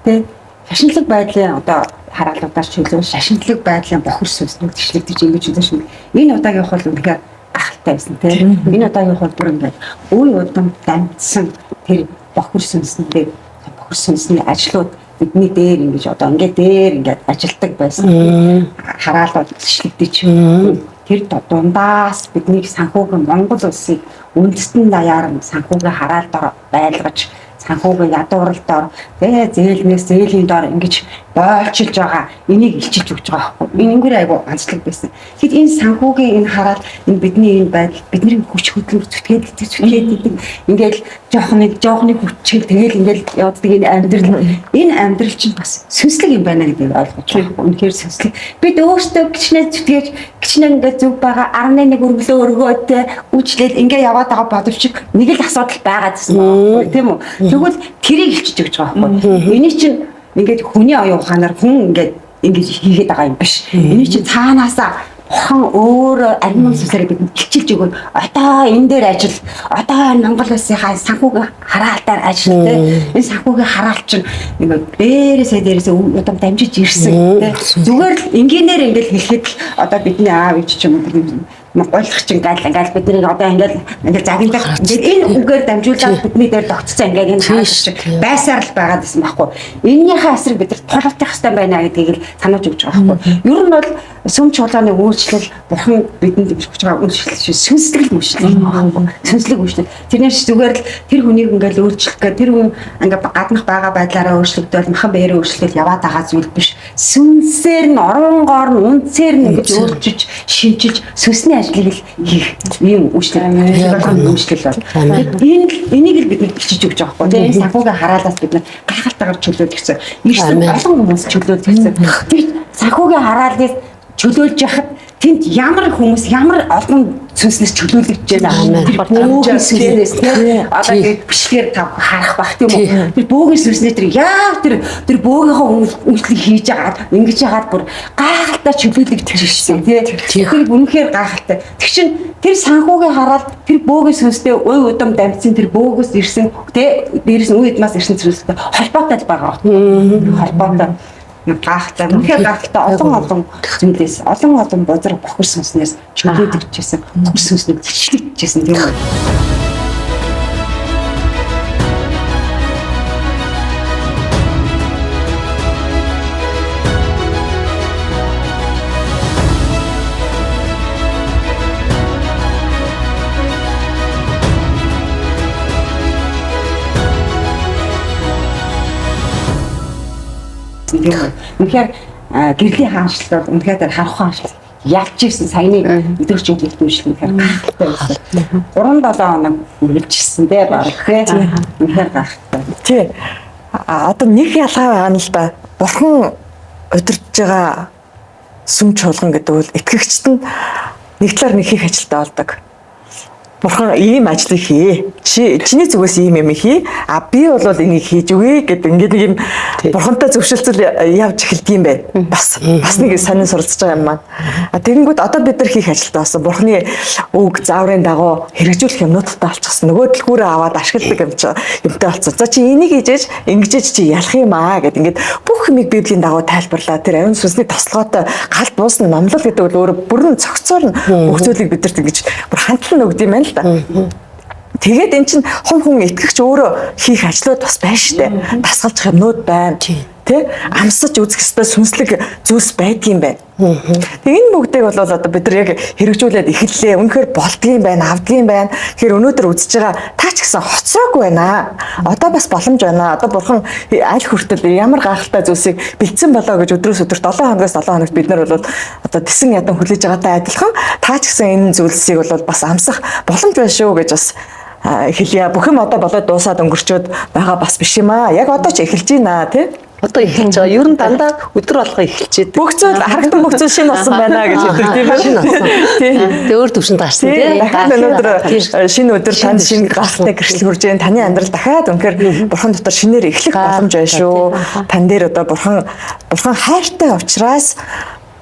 тий шашинлаг байдлын одоо хараалуудаар чөлөө шашинлаг байдлын бохир сүнснүүд төшлөгдөж ингэж үлдэн шүү. Энэ удаагийн хол үнэхээр гахалтай байсан тийм. Энэ удаагийн хол бүр ингээд үе удам дамжсан тэр бохир сүнсний ажлууд бидний дээр ингэж одоо ингээд дээр ингээд ажилтдаг байсан. Хараалууд төшлөгдөж тэр дундаас бидний санхүүгийн Монгол улсыг үндэстэн даяар санхүүгийн хараалд байлгаж санхүүгийн ядууралдаар зээлнээс зээлийн доор ингэж боолчилж байгаа энийг илчилж өгч байгаа байхгүй. Энэ ингэр айгу анцлаг байсан. Тэгэхэд энэ санхүүгийн энэ хараал энэ бидний энэ байдал бидний хүч хөдөлмөр зүтгээд ингээл жоохны хүчээр тэгэл ингээл явдаг энэ амьдрал чинь бас сүнслэг юм байна гэдгийг ойлгож байгаа. Үнэхээр сүнслэг. Бид өөрсдөө гिचнээ зүтгээж гिचнээ ингээд зүг байгаа 11 өргөлөө өргөөд үжлээд ингээ яваад байгаа боловч нэг л асуудал байгаа гэсэн байна. Тийм үү? Тэгвэл тэрийг илчиж өгч байгаа байхгүй. Эний чинь ингээд хүний оюун ухаанаар хүн ингээд хийгээд байгаа юм биш. Эний чинь цаанаасаа Бурхан өөр ариун сүнсээр бидэнд илчилж өгөөд одоо энэ дээр ажил одоо Монгол улсынхаа санхүүгийн хараалтаар ажил энэ санхүүгийн хараалт чинь ингээд дээрээсээ удам дамжиж ирсэн зүгээр л энгийнээр ингээд хэлэхэд одоо бидний аав ээж ч юм уу гойлох чинь ингээл бидний одоо ингээл загнах ингээд энэ үгээр дамжуулаад бидний дээр тогтцсон ингээд энэ хаалт байсаар л байгаад байсан байхгүй. Эннийхээ эсрэг бид нар тулгах хэрэгтэй байна гэдгийг л санаж өгч байгаа байхгүй. Ер нь бол сүм чуулганы үйлчлэл Бурхан бидэнд өгч байгаа үйлчлэл сүнслэг үйлчлэл байхгүй. Сүнслэг үйлчлэл. Тэрнээс зүгээр л тэр хүнийг ингээл өөрчлөх гэх тэр хүн ингээд гаднах байгаа байдлаараа өөрчлөгдөөл махан биеэрээ өөрчлөлт яваад байгаа зүйл биш. Сүнсээр нь оронгоор нь үндсээр нь ингэж өөрчилж шинжилж сүнсний ажлыг л хийх юм үйлчлэл байна. Энийг л бид нар бичиж өгч байгаа байхгүй. Тэгээ энэ санхүүгийн хараалаас бид нар гайхалтайгаар чөлөөлөгдсөн. Ирсэн олон хүмүүс чөлөөлөгдсөн. Тэр санхүүгийн хараалыг чөлөөлж яхад тэнд ямар хүмүүс ямар олон сүнснээс чөлөөлөгдөж байна. Бөөгийн сүнснээс одоо тэгээд бичлэгээр тав харах бах тийм үү. Тэр бөөгийн сүнснээ тэр яа тэр бөөгийнхөө үйлчлэг хийж агаад ингэж яагаад бүр гайхалтай чөлөөлөгдөж ирсэн тийм. Тэр үнэхээр гайхалтай. Тэг чин тэр санхүүгийн хараал тэр бөөгийн сүнстэй ой удам дамжсан тэр бөөгөөс ирсэн тийм дээрээс нь үе эдмээс ирсэн сүнстэй холбоотой байгаа. Холбоотой гахалтай үнэхээр гахалтай олон зүйлээс олон бозар бохир сүнснээс чөлөөдөгчсэн бохир сүнснэг зэвшлэгдэжсэн тийм үү. Үнэхээр гэрлийн хаанчлал бол үнэхээр харах хаанчлал ялж ирсэн саяны өдөрч өглөлт үйлчлэл үнэхээр гайхалтай байсан. 3-7 хоног үргэлжилсэн дээ баг тий. Үнэхээр гайхалтай. Тий. Одоо нэг ялгаа байгаа нь л да. Бурхан удирдах байгаа сүм чуулган гэдэг бол итгэгчд нь нэг талаар нэг хийх ажилтаа болдог. Бурхан ийм ажлыг хий. Чиний зүгээс ийм юм хий. А би бол энийг хийж өгье гэдэг ингээд нэг юм бурхантай зөвшөлтөл явж эхэлдэг юм байна. Бас нэг сонин суралцж байгаа юм маань. А тэгэнгүүт одоо бид нар хийх ажилтаа болсон. Бурханы үг зааврын дагуу хэрэгжүүлэх юмнуудтай алчсан. Нөгөө дэлгүүрээ аваад ашигладаг юмтай болсон. За чи энийг хийж ингэж чи ялах юм аа гэд ингээд бүх юмыг Библийн дагуу тайлбарлаа. Тэр ариун сүнсний тослогоотой галт буусна номлол гэдэг бол өөрөө бүрэн цогцоор нь бүх зүйлийг бидэрт ингэж бүр хандлан өгд юм байна. Тэгээд эн чинь хүн итгэгч өөрөө хийх ажлууд бас байна штэ. Дасгалжих юмнууд байна. Тэ амсаж үзэх ёстой сүнслэг зүйлс байдгийм байна. Тэг энэ бүгдийг бол одоо бид нар яг хэрэгжүүлээд эхэллээ. Үнэхээр болдгийм байна, авдгийм байна. Тэгэхээр өнөөдөр үзэж байгаа та ч гэсэн хоцроогүй байна. Одоо бас боломж байна. Одоо бурхан аль хүртэл ямар гайхалтай зүйлсийг бэлдсэн болоо гэж өдрөөс өдөрт 7 хоногоос 7 хоногт бид нар бол одоо тэсэн ядан хүлээж байгаатай адилхан та ч гэсэн энэ зүйлсийг бол бас амсах боломж байна шүү гэж бас хэлье. Бүх юм одоо болоод дуусаад өнгөрчөөд байгаа бас биш юм аа. Яг одоо ч эхэлж байна тий. Одоо эхэлж байгаа. Ер нь дандаа өдөр болго эхэлж байдаг. Бүх зүйл харагдан бүх зүйл шинэ болсон байна гэж хэлдэг тийм ээ. Шинэ болсон. Тэгээ өөр төвшөнд гарсан тийм. Дахиад өнөөдөр шинэ өдөр танд шинэ гахалтай гэрчлэл хүрж जैन таны амьдрал дахиад үнэхээр бурхан дотор шинээр эхлэх боломж байна шүү. Тан дээр одоо бурхан хайртай учраас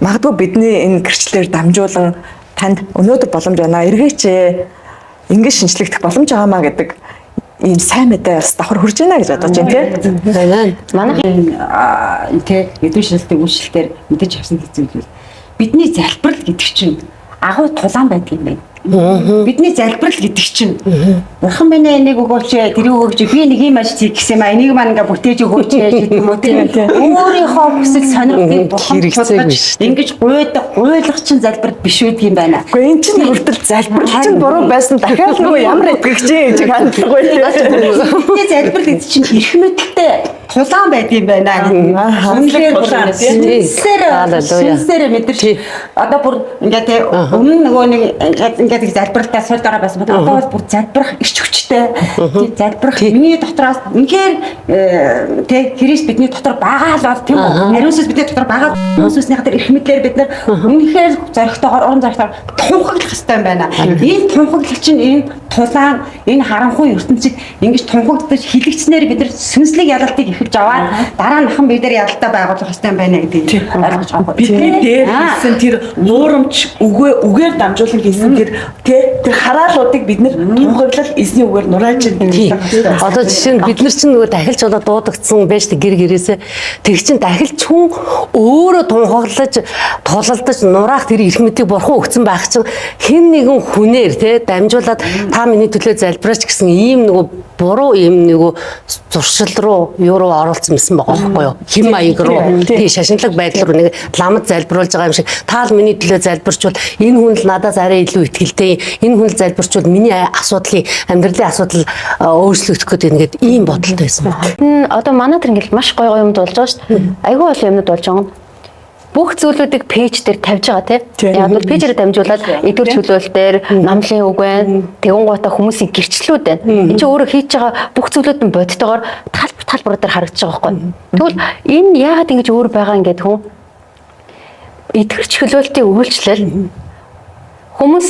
магадгүй бидний энэ гэрчлэлээр дамжуулан танд өнөөдөр боломж байна. Эргээч ингэж шинжлэхдэх боломж байгаамаа гэдэг ийм сайн мэдээ бас давхар хүрж байна гэж бодож байна тийм. Манай тий эдүүшилтийн үйлчлэлээр мэдээж авсан зүйл бидний залбирал гэдэг чинь агуу тулаан байдаг юм байна. Бидний залбирал гэдэг чинь бурхан минь энийг өгөөч, тэрийг өгөөч, би нэг юм ажил хийх гэсэн юм а энийг маань ингээ бүтээж өгөөч гэдэг юм уу тийм. Өөрийнхөө хүсэл сонирхлыг бурхан тулгаж ингэж гуйлах чинь залбирал биш үү юм байна. Гэхдээ эн чинь хүртэл залбирал чинь буруу байсан дахиад нөгөө ямар итгэгч гэж хандлага байлаа. Бидний залбирал гэдэг чинь эрх мэдэлтэй тулаан байдсан байна. Үнэхээр сүнслээр мэдэрч одоо бүр ингээ те өмнө нөгөө нэг ингээд залбиралтаа сул дараа байсан бол одоо бол бүр залбирах ирч хүчтэй. Тийм залбирах миний дотроос үнэхээр те Христ бидний дотор байгаа л бол тийм үү. Ариусс бидний дотор байгаа. Хүмүүсийнхээ тэр эрх мэдлэр бид нар үнэхээр зоригтойгоор уран зоригтойгоор тунхаглах хэрэгтэй юм байна. Энэ тунхаглал чинь энэ тулаан энэ харанхуй ертөнцид ингэж тунхагдаж хилэгцснээр бид нар сүнслэг ялалтыг ихэж аваад дараа нь нахан бид нар ялалтаа байгуулах хэрэгтэй юм байна гэдгийг ойлгож байгаа юм. Бидний дээр хийсэн тэр нуурамч үгээр дамжуулан хийсэн тэр хараалуудыг бид нэр тунхаглал эзний үгээр нурааж байна. Одоо жишээ нь бид нар чинь нөгөө дахилч болоод дуудагдсан байж гэр гэрээсээ тэг чин дахилч хүн өөрөө тунхаглаж тулалдаж нураах тэр эрх мэдийг бурхан өгсөн байх чинь хэн нэгэн хүнээр те дамжуулаад та миний төлөө залбираач гэсэн ийм нөгөө буруу ийм нөгөө зуршил руу юу руу оруулсан байсан байгаа байхгүй юу? Хэм маяг руу тий шашинлаг байдал руу нэг ламд залбируулж байгаа юм шиг таал миний төлөө залбирчвал энэ хүн л надаас арай илүү ихтэй энэ хүн л залбирчвал миний асуудлын амьдралын асуудал өөрчлөгдөх гэдэг ингээд ийм бодолтой байсан байна. Одоо манай тэр ингээд маш гоё юмд болж байгаа шүү дээ. Айгүй бол юмнууд болж байгаа. Бүх зүйлүүдийг пэйж дээр тавьж байгаа тийм. Яг нь пэйжээр дамжуулаад эдгэр чөлөөлтөөр номлын үг байна. Тэгүн гоота хүмүүсийн гэрчлэлүүд байна. Энд чинь өөрөө хийж байгаа бүх зүйлүүд нь бодтойгоор талбар дээр харагдаж байгаа байхгүй. Тэгвэл энэ яагаад ингэж өөр байгаа ингээд хүн эдгэр чөлөөлтийн үйлчлэл хүмүүс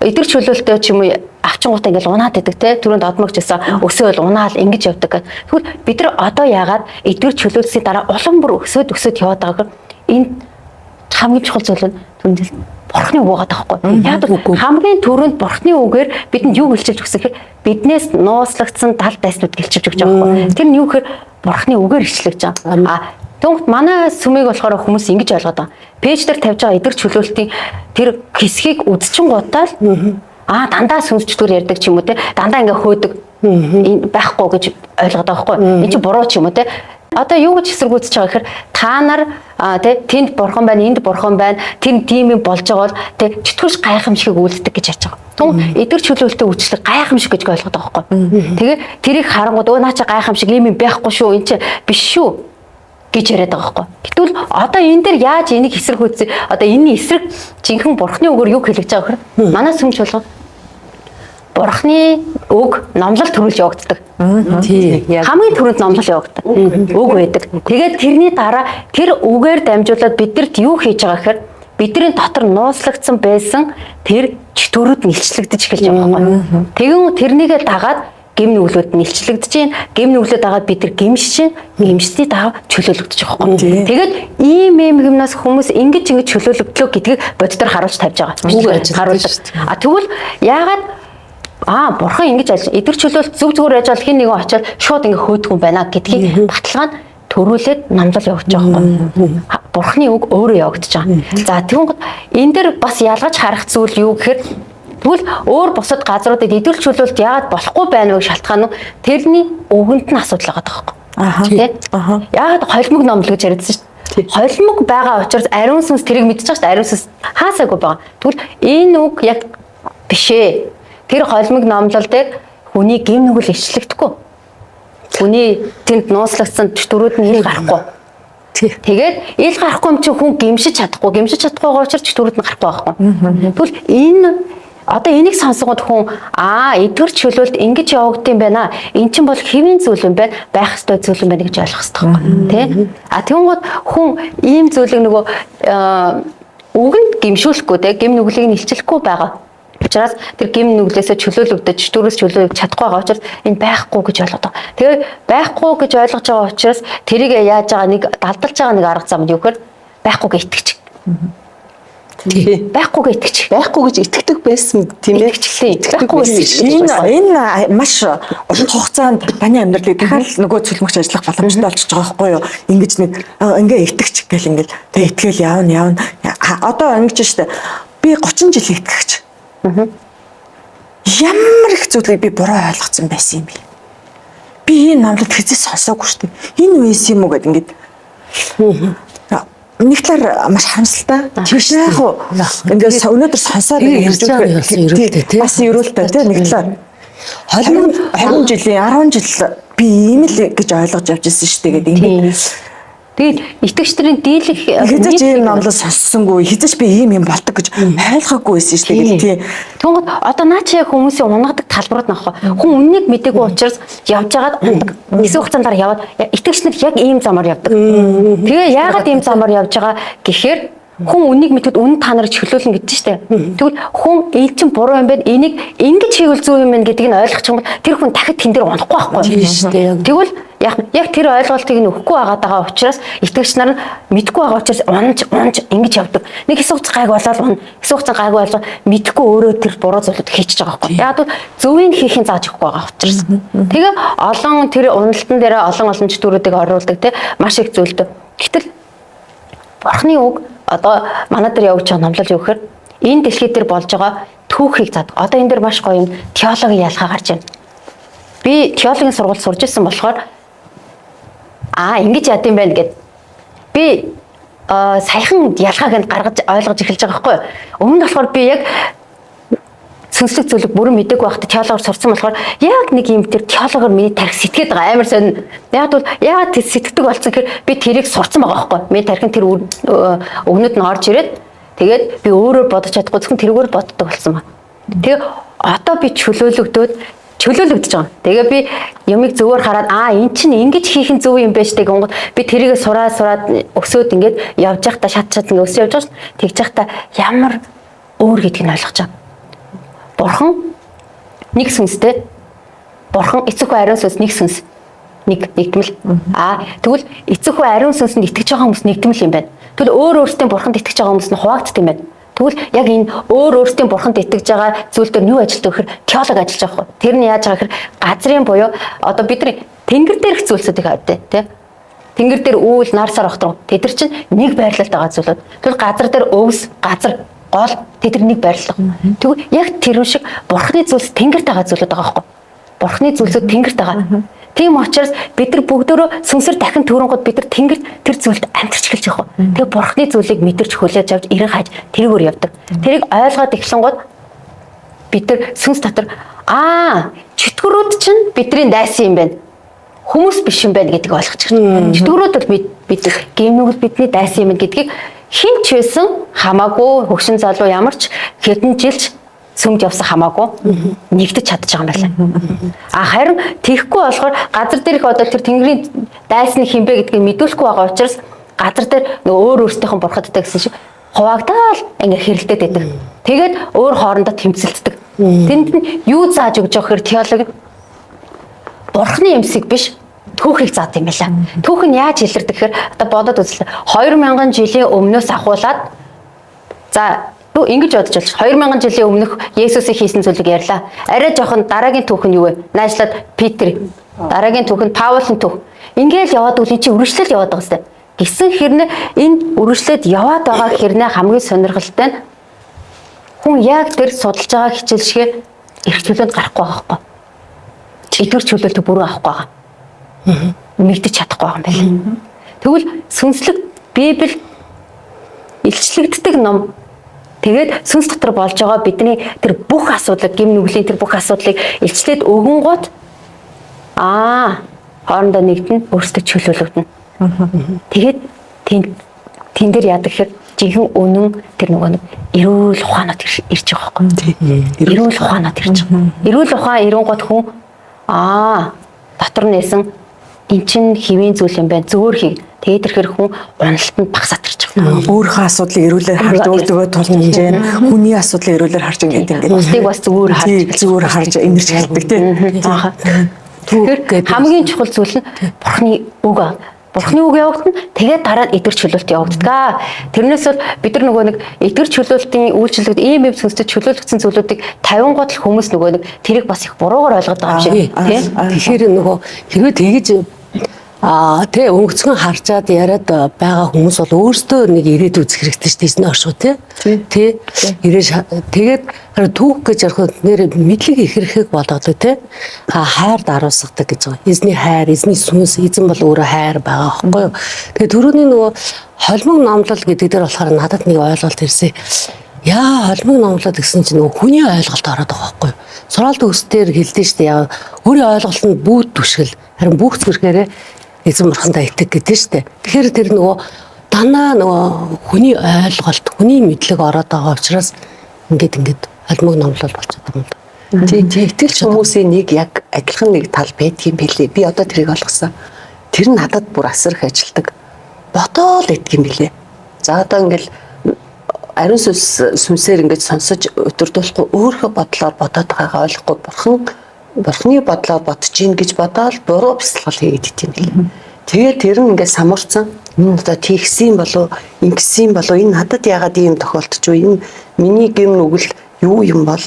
эдгэр чөлөөлтөө ч юм уу авчингуудаа ингээл унаад идэг те түрүүнд одмогч гэсэн өсөөл унаал ингэж явдаг. Тэгвэл бид нар одоо яагаад эдгэр чөлөөлсөний дараа улам бүр өсөд яваад байгааг энэ хамгийн чухал зүйл нь түндэл бурхны үг байгаа байхгүй. Яг хамгийн түрүүнд бурхны үгээр бидэнд юу хэлчихэж өгсөн гэхээр биднээс нууцлагдсан тал дайснууд гэлчиж өгч байгаа байхгүй. Тэр нь юу гэхээр бурхны үгээр ичлэгж байгаа. Тэгвэл манай сүмийг болохоор хүмүүс ингэж ойлгоод байгаа. Пэйж дээр тавьж байгаа эдгэр чөлөөлтийн тэр хэсгийг үдчин гутаал дандаа сүнсчдгээр ярьдаг ч юм уу те дандаа ингээ хөөдөг байхгүй гэж ойлгоод байгаа байхгүй. Энэ чинь буруу ч юм уу те. Одоо юу гэж эсэргүүцэж байгаа гэхээр та нар тэнд бурхан байна, энд бурхан байна, тэр тийм юм болж байгаа бол чөтгөрч гайхамшиг үлддэг гэж ярьж байгаа. Тэгвэл эдгэр чөлөөлтөй үйлчлэг гайхамшиг гэж ойлгоод байгаа байхгүй. Тэгээ тэрийг харангууд наа чи гайхамшиг юм байхгүй шүү, энэ чи биш шүү гэж яриад байгаа байхгүй. Гэтэл одоо энэ дээр яаж энийг эсэргүүцээ? Одоо энэний эсрэг жинхэнэ бурхны үгээр юу хэлж байгаа гэхээр манай сүмч болгоо бурхны үг номлол төрүүлж явагддаг. Тийм. Хамгийн түрүүнд номлол явагддаг. Үг байдаг. Тэгээд тэрний дараа тэр үгээр дамжуулаад бидэрт юу хийж байгаа гэхээр бидний дотор нууцлагдсан байсан тэр чөтгөрүүд нэлчлэгдэж эхэлж байгаа байхгүй. Тэгэн тэрнийгээ дагаад гим нүглүүд нэлчлэгдэж байна. Гим нүглүүд дагаад бид тэр гимшиж чинь гимшний даа чөлөөлөгдөж байгаа байхгүй. Тэгээд ийм гимнаас хүмүүс ингэж чөлөөлөгдлөө гэдгийг боддоор харуулж тавьж байгаа. Харуулж. Тэгвэл яагаад бурхан ингэж эдгэр чөлөөлт зүгээр ажил хин нэгэн очиод шууд ингэ хөөдгөн байна гэдгийг баталгаа нь төрүүлээд намлал явуулж байгаа юм. Бурханы үг өөрөө явагдаж байгаа. За тэгвэл энэ дэр бас ялгаж харах зүйл юу гэхээр тэгвэл өөр бусад газруудад эдгэр чөлөөлт яагаад болохгүй байна вэ шалтгаан нь тэрний өгөнд нь асуудал байгаа байхгүй. Яагаад холимог номлол гэж яриадсан шүү дээ. Холимог байгаа учраас ариун сүнс тэрийг мэдчихэж байгаа шүү дээ. Ариун сүнс хаасаагүй байгаа. Тэгвэл энэ үг яг бишээ. Тэр холимог номлол дээр хүний гим нүгэл ичлэгдэхгүй. Хүний тэнд нууцлагдсан чөтгөрүүд нь ил гарахгүй. Тэгээд ил гарахгүй юм чи хүн гимшиж чадахгүй. Гимшиж чадахгүйгээр учраас чөтгөрүүд нь гарахгүй байхгүй. Тэгвэл энэ одоо энийг сонсгоод хүн эдгэр чөлөөлт ингэж явагдсан байна. Эн чинь бол хэвийн зүйл юм байна. Байх ёстой зүйл юм байна гэж ойлгох хэрэгтэй байхгүй. Тэгвэл хүн ийм зүйлийг нөгөө үгэнд гимшүүлэхгүй те гим нүглийг нь илчлэхгүй байгаа. Учраас тэр гим нүглээсээ чөлөөлөгдөж чөтгөрөөс чөлөөлөж чадахгүй байгаа учраас энэ байхгүй гэж ойлгоод байгаа. Тэгээ байхгүй гэж ойлгож байгаа учраас тэрийг яаж байгаа нэг далдалж байгаа нэг арга зам юу гэхээр байхгүйгээ итгэж. Байхгүйгээ итгэж. Байхгүй гэж итгэдэг байсан тийм ээ. Итгэхгүй байсан. Энэ маш урт хугацаанд таны амьдралыг дахиад нөгөө цөлмөгч ажиллах боломжтой болчихж байгаа байхгүй юу? Ингэж нэг ингээ итгэж гэл ингээл тэгээ итгэл явна. Одоо ингэж штэ. Би 30 жил итгэгч. ямар их зүйлийг би буруу ойлгоцсон байсан юм бэ? Би энэ номлолт хэзээ сонсоогүй шүү дээ. Энэ үес юм уу гэд ингээд. Нэг талаар маш харамсалтай. Тийш яг уу ингээд өнөөдөр сонсоод ярьж байгаа юм ерөөлтэй тий. Бас ерөөлтэй тий нэг талаар 20 жилийн 10 жил би ийм л гэж ойлгож явж ирсэн шүү дээ гэдэг ингээд. Тэгээд итгэгчдийн дийлэх хязгаарч ийм номлол сонссонгүй хязгаарч би ийм юм болдог гэж ойлгоогүй байсан шүү дээ тий. Тэгвэл одоо наа чи яг хүмүүсийн унагадаг талбарууд нахгүй. Хүн үннийг мэдээгүй учраас явж байгаад ундаг. Хэсэг хугацаанд дараа яваад итгэгч нар яг ийм замаар явдаг. Тэгээ яагаад ийм замаар явж байгаа гэхээр хүн үннийг мэдээд үнэн та нарыг чөлөөлнө гэдэг чинь штэ. Тэгвэл хүн энэ чинь буруу юм байна. Энийг ингэж хийвэл зөв юм байна гэдгийг нь ойлгох юм бол тэр хүн дахид тэн дээр унахгүй байхгүй. Тэгвэл яг тэр ойлголтыг нь өгөхгүй байгаа учраас итгэгч нар нь мэдгүй байгаа учраас унж ингэж явдаг. Нэг хэсэг хугацаа гайг болоод унна. Хэсэг хугацаа гайг болж мэдгүй өөрөө тэр буруу зүйлүүд хийчихэж байгаа байхгүй. Яг бол зөвийг хийхин зааж өгөхгүй байгаа учраас. Тэгээ олон тэр уналтан дээр олон зүйлүүдийг оруулдаг те маш их зүйлд. Гэтэл Бурхны үг одоо манай дээр явж байгаа номлол юу гэхээр энэ дэлхий дээр болж байгаа түүхийг зад. Одоо энэ дээр маш гоё юм теологийн ялгаа гарч байна. Би теологийн сургууль сурж ирсэн болохоор ингэж яд юм байна гэд би саяхан ялгааг нь гаргаж ойлгож эхэлж байгаа байхгүй юу. Өмнө нь болохоор би яг сүнслэг зүйлийг бүрэн мэдээгүй байхдаа теологоор сурсан болохоор яг нэг юм тэр теологоор миний тарих сэтгээд байгаа амар сонь. Яг бол яагаад тэр сэтгдэг болсон гэхээр би тэрийг сурсан байгаа байхгүй. Миний тарихын тэр өгнөд нь орж ирээд тэгээд би өөрөө бодож чадахгүй зөвхөн тэргээр боддог болсон байна. Тэгээ одоо би чөлөөлөгдөж байгаа. Тэгээ би юмыг зөвөр хараад эн чинь ингэж хийх нь зөв юм байж тийг онгод би тэрийг сураад өсөөд ингээд явж байхдаа шат ингээд өсөө явж байгаа ш. Тэгж байхдаа ямар өөр гэдгийг нь ойлгож байгаа. Бурхан нэг сүнстэй. Бурхан эцэг хүү ариун сүнс нэг сүнс. Нэгдмэл. Тэгвэл эцэг хүү ариун сүнсэнд итгэж байгаа хүмүүс нэгдмэл юм байна. Тэгвэл өөр өөртөө бурханд итгэж байгаа хүмүүс нь хуваагддаг юм байна. Тэгвэл яг энэ өөр өөртөө бурханд итгэж байгаа зүйл дээр юу ажилтдаг гэхээр теолог ажиллаж байгаа хөө. Тэр нь яаж байгаа гэхээр газрын буюу одоо бидний тэнгэр дээрх зүйлсүүдийг хавьтай тий. Тэнгэр дээр үүл нар сар огтрон тэд нар чинь нэг байрлалд байгаа зүйлүүд. Тэгвэл газар дээр өвс газар гол тэд нэг байрлал. Тэгвэл яг тэр шиг бурхны зүйлс тэнгэрт байгаа зүйлүүд байгаа байхгүй. Бурхны зүйлсүүд тэнгэрт байгаа. Тийм учраас бид нар бүгдөө сүнсээр дахин төрөнгөд бид нар тэнгэрт тэр зүйлд амьдарч эхэлж байгаа. Тэгээ бурхны зүйлийг мэдэрч хүлээж авч ирэн хааж тэргээр явдаг. Тэрийг ойлгоод эхлэнгууд бид нар сүнс дотор чөтгөрүүд чинь бидний дайсан юм байна. Хүмүүс биш юм байна гэдгийг ойлгож байна. Чөтгөрүүд бол бид гэмнүүд бидний дайсан юм гэдгийг хэн ч байсан хамаагүй хөгшин залуу ямар ч хэдэн жилч сүмд явсан хамаагүй нэгдэж чадчих байгаа юм байна. Харин тийхгүй болохоор газар дээрх одоо тэр тэнгэрийн дайсны хинбэ гэдгийг мэдүүлэхгүй байгаа учраас газар дээр өөр өөртөөхөн бурхадтай гэсэн шиг хуваагдаал ингээ хэрэлдээд байдаг. Тэгээд өөр хоорондоо тэмцэлддэг. Тэнд нь юу зааж өгж байгаа хэрэг теолог бурхны эмсэг биш түүхийг заад юм байна. Түүх нь яаж илэрдэг гэхээр одоо бодоод үзлээ. 2000 жилийн өмнөөс ахуулаад ингэж бодож байна. 2000 жилийн өмнөх Есүсийн хийсэн зүйлийг ярьлаа. Арай жоохон дараагийн түүх нь юу вэ? Найшлаад Петр. Дараагийн түүх нь Паулын түүх. Ингээл яваад үл чи үргэлжлэл яваад байгаа хэвээр. Гисэн хэрнээ энэ үргэлжлээд яваад байгаа хэрнээ хамгийн сонирхолтой нь хүн яг тэр судалж байгаа хичээл шиг эрх чөлөөнд гарахгүй байгаа байхгүй. Эдгээр чөлөөлтөд бүрэн авахгүй байгаа. Мэдэж чадахгүй байгаа юм байна. Тэгвэл сүнслэг Библи илчлэгддэг ном. Тэгээд сүнс дотор болж байгаа бидний тэр бүх асуудлыг гим нүглийн тэр бүх асуудлыг илчлээд өгөн гот хоорондоо нэгдэн өөрсдөө чөлөөлөгдөн. Тэгээд тэн дээр яадаг гэхээр жинхэнэ үнэн тэр нөгөө нэг эрүүл ухаанууд ирж байгаа байхгүй. Эрүүл ухаанууд ирж байгаа. Эрүүл ухаан ирэнгот хүн дотор нээсэн эн чин хэвийн зүйл юм байна. Зөөр хий. Тэгээд тэрхэр хүн уналтанд багсаад ирж байгаа. Өөрийнхөө асуудлыг эрүүлэр харж өөртөө тулж байна. Хүний асуудлыг эрүүлэр харж ингээд бусдыг бас зүгээр харж эмэрч хэлдэг тийм. Тэгэхээр хамгийн чухал зүйл нь Бурхны үг аа. Бурхны үг явагдана. Тэгээд дараа нь эдгэр чөлөөлт явагддаг. Тэрнээс бол бид нар нөгөө нэг эдгэр чөлөөлтийн үйлчлэлүүд ийм сүнстэй чөлөөлөгдсөн зүйлүүдийг 50 гол хүмүүс нөгөө нэг тэрийг бас их буруугаар ойлгоод байгаа юм шиг тийм. Тэгэхээр нөгөө хэрвээ тэгэж Тэ өнгөцгөн харжаад яриад байгаа хүмүүс бол өөрсдөө нэг ирээд үзэх хэрэгтэй шүү дээ. Эзний оршуу тий. Тэгээд түүх гэж ярих нэр мэдлэг ихрэхийг болгодог тий. Хайр даруусгадаг гэж байгаа. Эзний хайр, эзний сүнс, эзэн бол өөрөө хайр байгаа байхгүй юу? Тэгээд түрүүний нөгөө холимог номлол гэдэг дээр болохоор надад нэг ойлголт ирсэн. Яа холимог номлол гэсэн чинь нөгөө хүний ойлголт ороод байгаа байхгүй юу? Суралт өсдөр хэлдэг шүү дээ. Яа өөрийн ойлголт нь бүүд түшгэл. Харин бүх зүрхээрээ эзэн бурхандаа итэг гэдэг шүү дээ. Тэгэхээр тэр нөгөө данаа нөгөө хүний ойлголт, хүний мэдлэг ороод байгаа учраас ингээд холимог номлол болчиход байгаа юм да. Тийм итгэж хүмүүсийн нэг яг адилхан нэг тал байдгийн билээ. Би одоо тэрийг ойлгосон. Тэр нь надад бүр асар их ажилдаг. Бодоол идэх юм билээ. За одоо ингээл ариун сүнсээр ингэж сонсож өдөрдүүлэхгүй өөрөө бодлоор бодоод байгаагаа ойлгохгүй бурхны бодлоор бодож гин гэж бодоод буруу бясалгал хийгээд ит юм билээ. Тэгээд тэр нь ингээд самуурсан. Энэ одоо тийхсэн болов, ингэсэн болов, энэ надад яагаад ийм тохиолдож вэ? Энэ миний гэм нүгэл юу юм бол?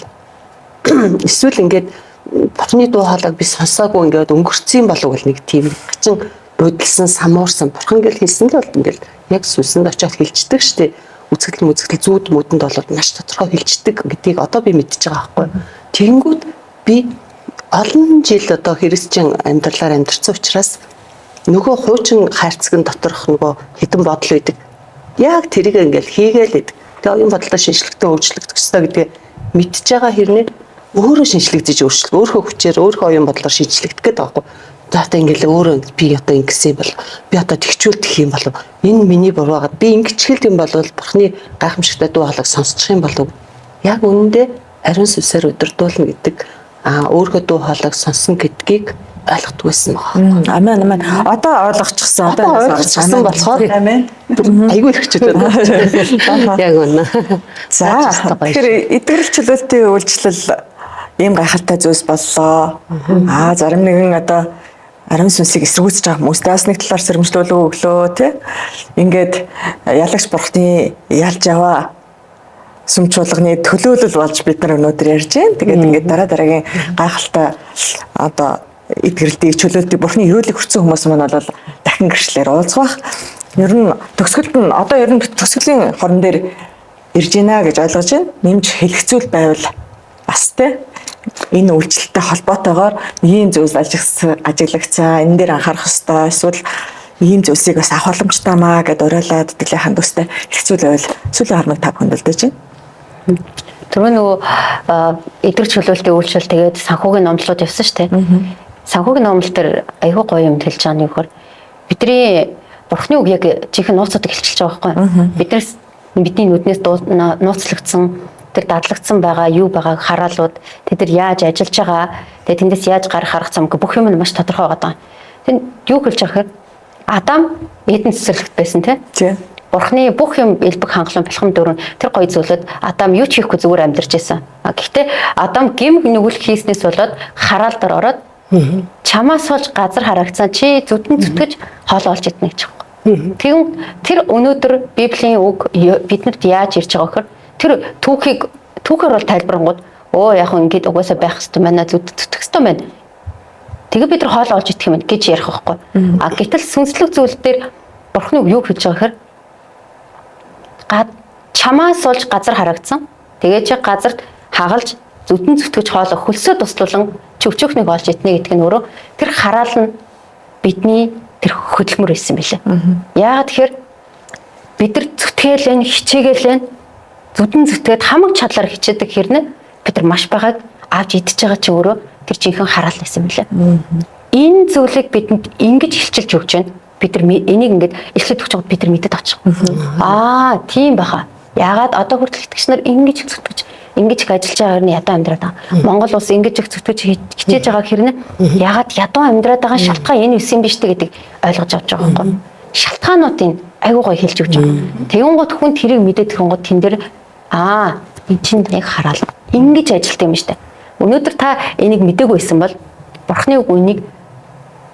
Эсвэл ингээд бурхны дуу хоолойг би сонсоогүй ингээд өнгөрцөн болов гэл нэг тийм хачин бодилсан самуурсан бурхан гэл хэлсэн л бол ингээд яг сүнсэнд очиод хэлждэг штеп. Үзэгдэл зүүд мөдөнд болоод маш тодорхой хэлждэг гэдгийг одоо би мэдчихэж байгаа байхгүй. Тэгэнгүүт би олон жил одоо христчэн амьдралаар амьдарсан учраас нөгөө хуучин хайрцаг доторх нөгөө хідэн бодол байдаг. Яг тэрийг ингээл хийгээл идэг. Тэгээ оюун бодлоо шинжлэхдээ өөрчлөгдөх ёстой гэдгээ мэдчихэж байгаа хэрнээ өөрөө шинжлэгдэж өөрчлөх, өөрөө хүчээр өөрөө оюун бодлоор шинжлэгдэх гэдэг байхгүй. За одоо ингээл өөрөө би одоо ингэсэн бол би одоо тэгчүүлдэх юм болов. Энэ миний буруу байгаад би ингэчгэлт юм бол бурхны гайхамшигтай дуу хоолойг сонсчих юм болов. Яг үнэндээ ариун сүнсээр өдөрдүүлнэ гэдэг өөрөө дуу хоолойг сонсон гэдгийг ойлгохгүй байсан байна. Амен. Одоо ойлгочихсон. Одоо ойлгочихсон болохоор Амен. айгүй их ч үү. Яг үнэ. За тэгэхээр эдгэрэл чөлөөлтийн үйлчлэл ийм гайхалтай зүйлс боллоо. Зарим нэгэн одоо ариун сүнсийг эсэргүүцэж байгаа хүмүүст бас нэг талаар сэрэмжлүүлэг өглөө тий. Ингээд ялагч бурхны ялж яваа сүм чуулганы төлөөлөл болж бид нар өнөөдөр ярьж байна. Тэгээд ингээд дараагийн гайхалтай одоо эдгэрэлтийг чөлөөлтийг бурхны өрөөлийг хүртсэн хүмүүс маань бол дахин гэрчлэлээр уулзах. Ер нь төгсгөлд нь одоо ер нь төгсгөлийн хорон дээр ирж байна гэж ойлгож байна. Нэмж хэлэх зүйл байвал бас тий. Энэ үйлчлэлтэй холбоотойгоор ийм зүйлс ажиглагдсан, энэ дээр анхаарах ёстой, эсвэл ийм зүйлсийг бас авах боломжтой маа гэдээ уриалаад тэглээ ханд өстэй хэцүү байвал сүүлийн хармаг та хөндлөж байна. Түрүү нөгөө эдгэр чөлөөлтийн үйлчлэл тэгээд санхүүгийн номлолууд явсан шүү дээ. Санхүүгийн номлол төр айгүй гоё юм хэлж байгаа нь юу гэхээр бидний бурхны үг яг жинхэнэ нууцуудыг хэлчихэж байгаа байхгүй. Бидний нүднээс нууцлагдсан тэр дадлагдсан байгаа юу байгааг хараалууд тэд нар яаж ажиллаж байгаа тэгээ тэндээс яаж гарах арга зам бүх юм нь маш тодорхой байгаа. Тэнд юу хэлж байгаа хэрэг Адам Эден цэцэрлэгт байсан тий. Бурхны бүх юм элбэг хангалуун бэлхэм дөрөв тэр гоё зүйлүүд Адам юу ч хийхгүй зүгээр амьдарч байсан. Гэхдээ Адам гим нүгэл хийснээс болоод хараалдар ороод чамаас болж газар харагцсан чи зүтэн зүтгэж хоол олж идэх гэж байна. Тэгвэл тэр өнөөдөр Библийн үг биднэрт яаж ирж байгаа гэхээр тэр түүхээр бол тайлбарангууд яг ингэж угаасаа байх хэрэгтэй байна зүтгэх хэрэгтэй байна. Тэгээ бид нар хоол олж идэх юм гэж ярих байхгүй. Гэтэл сүнслэг зүйл дээр бурхны юу хэлж байгаа гэхээр чамаас олж газар харагдсан. Тэгээ чи газарт хагалж зүтэн зүтгэж хоол хөлсөө туслуулан чөвчөөхнийг олж иднэ гэдэг нь өөрөө тэр хараал нь бидний тэр хөдөлмөр байсан билээ. Яагаад тэгэхээр бид нар зүтгэлэн хичээгэлэн зүдэн зүтгээд хамаг чадлаар хичээдэг хэрнээ бид нар маш байгааг авч идчихэж байгаа чи өөрөө тэр жинхэнэ хараал байсан мөлий. Энэ зүйлийг бидэнд ингэж хэлчилж өгч байна. Бид нар энийг ингэж эхлээд өгч байгаад бид нар мэдэд очих. Тийм баха. Яагаад одоо хүртэл итгэгч нар ингэж зүтгэж ингэж их ажиллаж байгаа нь ядуу амьдраад байгаа. Монгол улс ингэж их зүтгэж хичээж байгаа хэрнээ яагаад ядуу амьдраад байгаа шалтгаан энэ үс юм биш үү гэдгийг ойлгож авч байгаа байхгүй. Шалтгаануудын айгуу гоё хэлж өгч байгаа. Тэгэн гот хүн тэрийг мэдээд тэгэн гот тэн дээр энэ чинь яг хараал ингэж ажилт юм штэ. Өнөөдөр та энийг мдээгүй байсан бол бурхны үг үнийг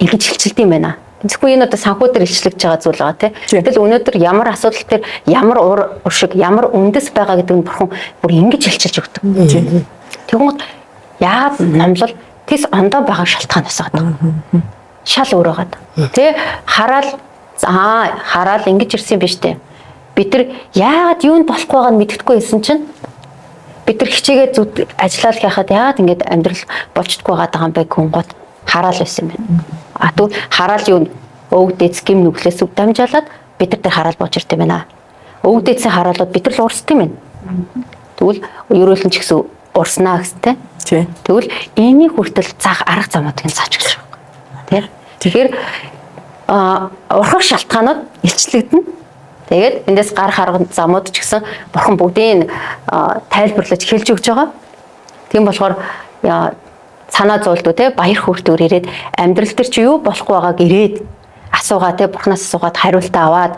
ингэж хэлцэлт юм байна. Зөвхөн энэ одоо санхүү дээр илчлэгдэж байгаа зүйл байгаа тийм. Гэтэл өнөөдөр ямар асуудал төр ямар уршиг ямар үндэс байгаа гэдэг нь бурхан бүр ингэж хэлчилж өгдөг. Тэгвэл яагаад номлол тэс ондоо байгаа шалтгаанаас байгаа. шал өөр байгаа. Тэ хараад ингэж ирсэн биз дээ. Бид нар яагаад юунд болохгүй байгааг нь мэддэхгүй байсан чинь бид нар хичээгээд ажиллаад байхад яагаад ингэж амьдрал болчдгүй байгаа юм бэ гүнгод хараал байсан юм байна. Тэгвэл хараал юу өвгдөөц гим нүглээс үг дамжаалаад бид нар хараал болж ирд юм байна. Өвгдөөцийн хараалууд бид нар л урсд юм байна. Тэгвэл ерөөлн ч гэсэн урснаа гэстэй. Тэгвэл энэний хүртэл заах арга замуудыг зааж гэж байна. Тэгэхээр урхах шалтгаанууд илчлэгдэнэ. Тэгээд эндээс гарах арга замууд ч гэсэн бурхан бүгдийг тайлбарлаж хэлж өгч байгаа. Тийм болохоор санаа зовлтоо те баяр хөөртөөр ирээд амьдрал төр чи юу болохгүй байгааг ирээд асуугаа те бурхнаас асуугаад хариултаа аваад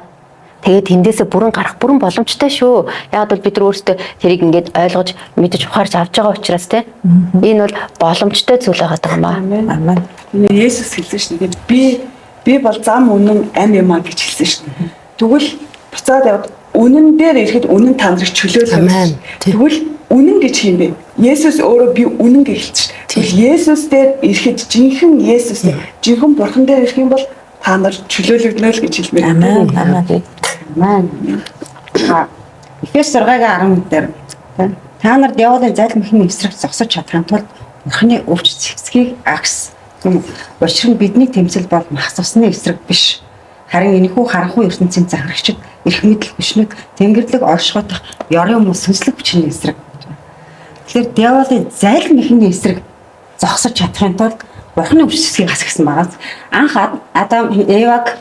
тэгээд тэндээсээ бүрэн гарах бүрэн боломжтой шүү. Яг бол бид нар өөрсдөө тэрийг ингээд ойлгож мэдэж ухаарч авч байгаа учраас те энэ бол боломжтой зүйл байгаа юм аа. Амен. Есүс хэлсэн шүү дээ. Би бол зам үнэн амь юм аа гэж хэлсэн шүү дээ. Тэгвэл буцаад яваад үнэн дээр ирэхэд үнэн та нарыг чөлөөлөв. Тэгвэл үнэн гэж юм бэ? Есүс өөрөө би үнэн гэж хэлсэн шүү. Тэгвэл Есүс дээр ирэхэд жинхэнэ Есүс дээр жинхэнэ бурхан дээр ирэх юм бол та нар чөлөөлөгднө л гэж хэлмээр. Амен. Эхлээс 6:11 дээр та нар диаволын зайлм ихний эсрэг зогсож чадахын тулд бурхны өвч зэгцгийг агс. Учир нь бидний тэмцэл бол мах цусны эсрэг биш. Харин энэхүү харанхуй ертөнцийн захирагчид эрх мэдэл хүчнүүд тэнгэрлэг оршиход ёрын хүмүүс сүнслэг хүчний эсрэг. Тэгэхээр диаволын зайлм ихний эсрэг зогсож чадахын тулд бурхны өвч зэгцгийг агс гэсэн багаас анх Адам Еваг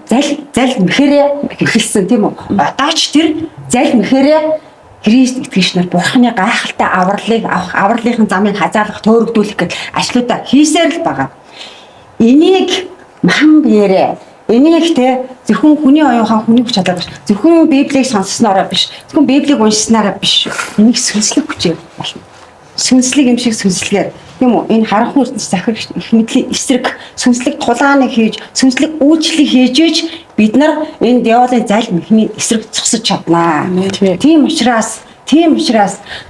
зал мэхээрээ эхэлсэн тийм үү? Одооч тэр зал мэхээрээ Христ итгэгч нар бурхны гайхалтай авралыг авах, авралынхын замыг хазаалгах, төөрөгдүүлэх гэж ажлуудаа хийсээр л байгаа. Энийг махан биеэрээ энийг те зөвхөн хүний оюухан хүний хүч чадаад биш. Зөвхөн Библийг сонсснороо биш. Зөвхөн Библийг уншснараа биш. Энийг сүнслэг хүчээр болно. Сүнслэг юм шиг сүнслэгээр тийм үү? Энэ харанхуй ертөнц захирагч их мэдлийн эсрэг сүнслэг тулааныг хийж, сүнслэг үйлчлэг хийж бид нар энэ диаволын зайлм ихний эсрэг зогсож чаднаа. Тийм учраас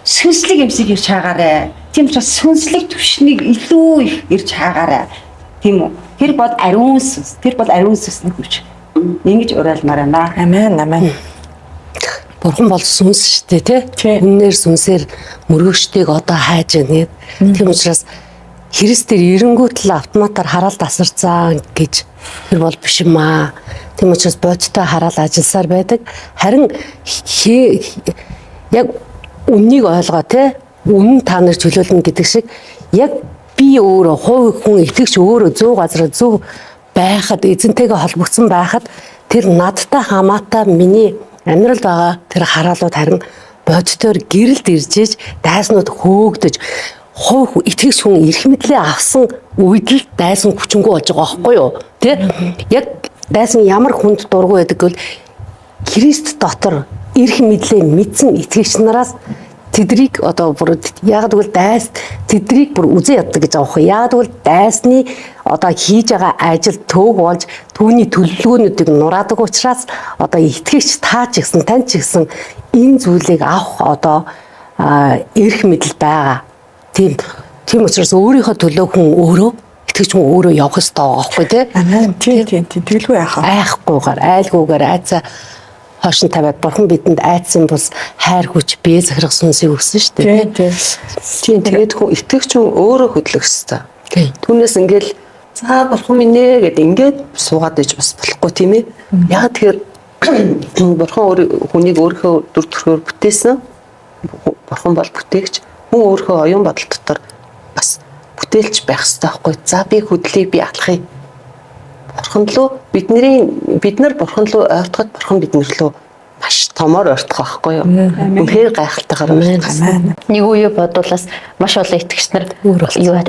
сүнслэг юмсыг ирж хаагаарай. Тийм учраас сүнслэг төвшнийг илүү их ирж хаагаарай. Тийм үү? Тэр бол ариун сүнс. Тэр бол ариун сүнсний хүч. Ингэж уриалмаар байна. Амен. Бурхан бол сүнс шүү дээ тий. Үннээр сүнсээр мөргөгчдийг одоо хайж байна гэд. Тийм учраас Христээр эренгүүт л автоматар хараал тасарцаа гэж тэр бол биш юм аа. Тийм учраас бодтой хараал ажилласаар байдаг. Харин яг үннийг ойлгоо тий. Үнэн та нар чөлөөлнө гэдэг шиг яг би өөрөө хувь хүн итгэгч өөрөө 100 газар зөв байхад эзэнтэйгээ холбогдсон байхад тэр надтай хамаатай миний амьдрал байгаа тэр хараалууд харин бодтоор гэрэлд иржээж дайснууд хөөгдөж хувь итгэгч хүн эрх мэдлээ авсан үед л дайсан хүчингү болж байгаа байхгүй юу тий яг дайсан ямар хүнд дургу байдаг гэвэл Христ дотор эрх мэдлээ мэдсэн итгэгч нараас тэдрийг одоо бүр яг тэгвэл дайс тэдрийг бүр үзээ яддаг гэж аах. Яг тэгвэл дайсны одоо хийж байгаа ажил төг болж түүний төлөвлөгөөнүүдийг нураадаг учраас одоо итгэгч таа ч гэсэн тань ч гэсэн энэ зүйлийг авах одоо эрх мэдэл байгаа. Тийм учраас өөрийнхөө төлөө хүн өөрөө итгэгч хүн өөрөө явах ёстой байгаа байхгүй тий. Амен. Тийм. Тэгэлгүй яхаа. Айхгүйгээр, айлгүйгээр айцаа хошин тавиад бурхан бидэнд айдсан бус хайр хүч бие захирах сүнсийг өгсөн шүү дээ. Тийм. Тэгээд хүн итгэгч хүн өөрөө хөдлөх ёстой. Түүнээс ингээл за бурхан минь ээ гэд ингээд суугаад иж бас болохгүй тийм ээ. Яг тэгэхээр бурхан хүнийг өөрийнхөө дүр төрхөөр бүтээсэн. Бурхан бол бүтээгч. Хүн өөрийнхөө оюун бодол дотор бас бүтээлч байх ёстой байхгүй. За би хөдлөе, би алхахыг. Бурхан руу бид нар бурхан руу ойртоход бурхан биднэр рүү маш томоор ойртох байхгүй юу? Үнэхээр гайхалтайгаар ойртох. Нэг үе бодволаас маш олон итгэгч нар өөр болж байгаа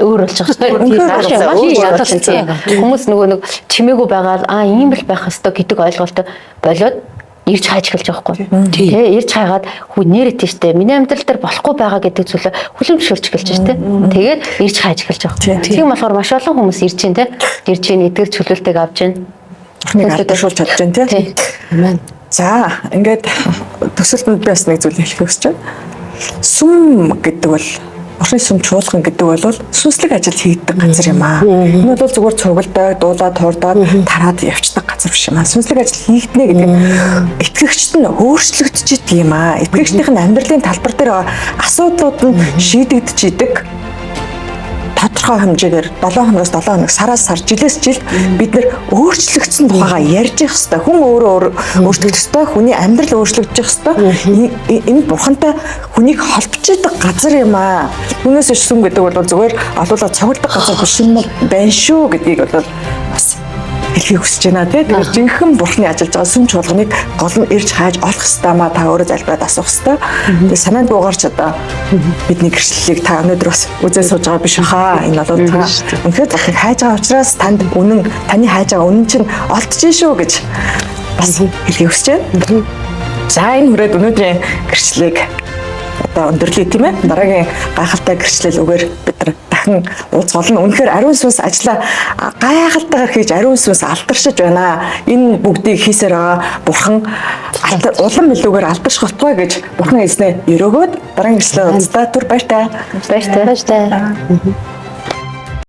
шүү дээ. Хүмүүс нэг чимээгүй байгаа ийм л байх ёстой гэдэг ойлголт болоод ирж хайж эхэлж байгаа байхгүй. Тэгээ ирж хайгаад хүү нэрээ тийштэй миний амьдрал дээр болохгүй байгаа гэдэг зүйлээ хүлэмжшүүлж эхэлж штэ. Тэгээд ирж хайж эхэлж байгаа. Тийм болохоор маш олон хүмүүс ирж чинь те. Ирж чинь эдгээр чөлөөлтийг авч чинь. Нэг алдаршуулж чадж байна те. Амен. За ингээд төсөлтөнд би бас нэг зүйл хэлэх хүсэж байна. Сүм гэдэг бол Бурхны сүм чуулган гэдэг бол сүнслэг ажил хийгддэг газар юм аа. Энэ бол зүгээр цуглаад, дуулаад, туурдаад, тараад явцдаг газар биш юм аа. Сүнслэг ажил хийгднэ гэдэг нь итгэгчд нь өөрчлөгдөж идэг юм аа. Итгэгчдийн амьдралын талбар дээр асуудлууд нь шийдэгдэж идэг. Тодорхой хэмжээгээр 7 хоногоос 7 хоног, сараас сар, жилээс жилд бид нэр өөрчлөгдсөн тухайгаа ярьж явах хэрэгтэй. Хүн өөрөө өөрчлөгдөх ёстой, хүний амьдрал өөрчлөгдөх ёстой. Энэ бурхантай хүнийг холбож идэг газар юм аа. Түүнээс сүм гэдэг бол зүгээр олуулаад цогцолдог газар биш юм байна шүү гэдгийг бол бас хэлхийг хүсэж байна тий. Тэгэхээр жинхэнэ бурхны ажиллаж байгаа сүм чуулганыг гол нь ирж хааж олох хэрэгтэй маа та өөрөө залбираад асуух хэрэгтэй. Тэгээ санаанд буугаарч одоо бидний гэрчлэлийг та өнөөдөр бас үзээ сууж байгаа биш хаа. Энэ бол та үнэхээр захыг хайж байгаа учраас танд үнэн таны хайж байгаа үнэн чинь олдож шүү гэж бас хэлхийг хүсэж байна. За энэ хүрээд өнөөдрийн гэрчлэлийг одоо өндөрлөе тийм ээ. Дараагийн гайхалтай гэрчлэл үгээр бид нар дахин уулзголно. Үнэхээр ариун сүнс ажиллаа гайхалтайгаар хийж ариун сүнс алдаршиж байна. Энэ бүгдийг хийсээр байгаа бурхан улам илүүгээр алдарш готгоо гэж бурхан хэлснээр өрөөгөөд дараагийн гэрчлэлээр уулзлаа. Түр баяртай. Баяртай.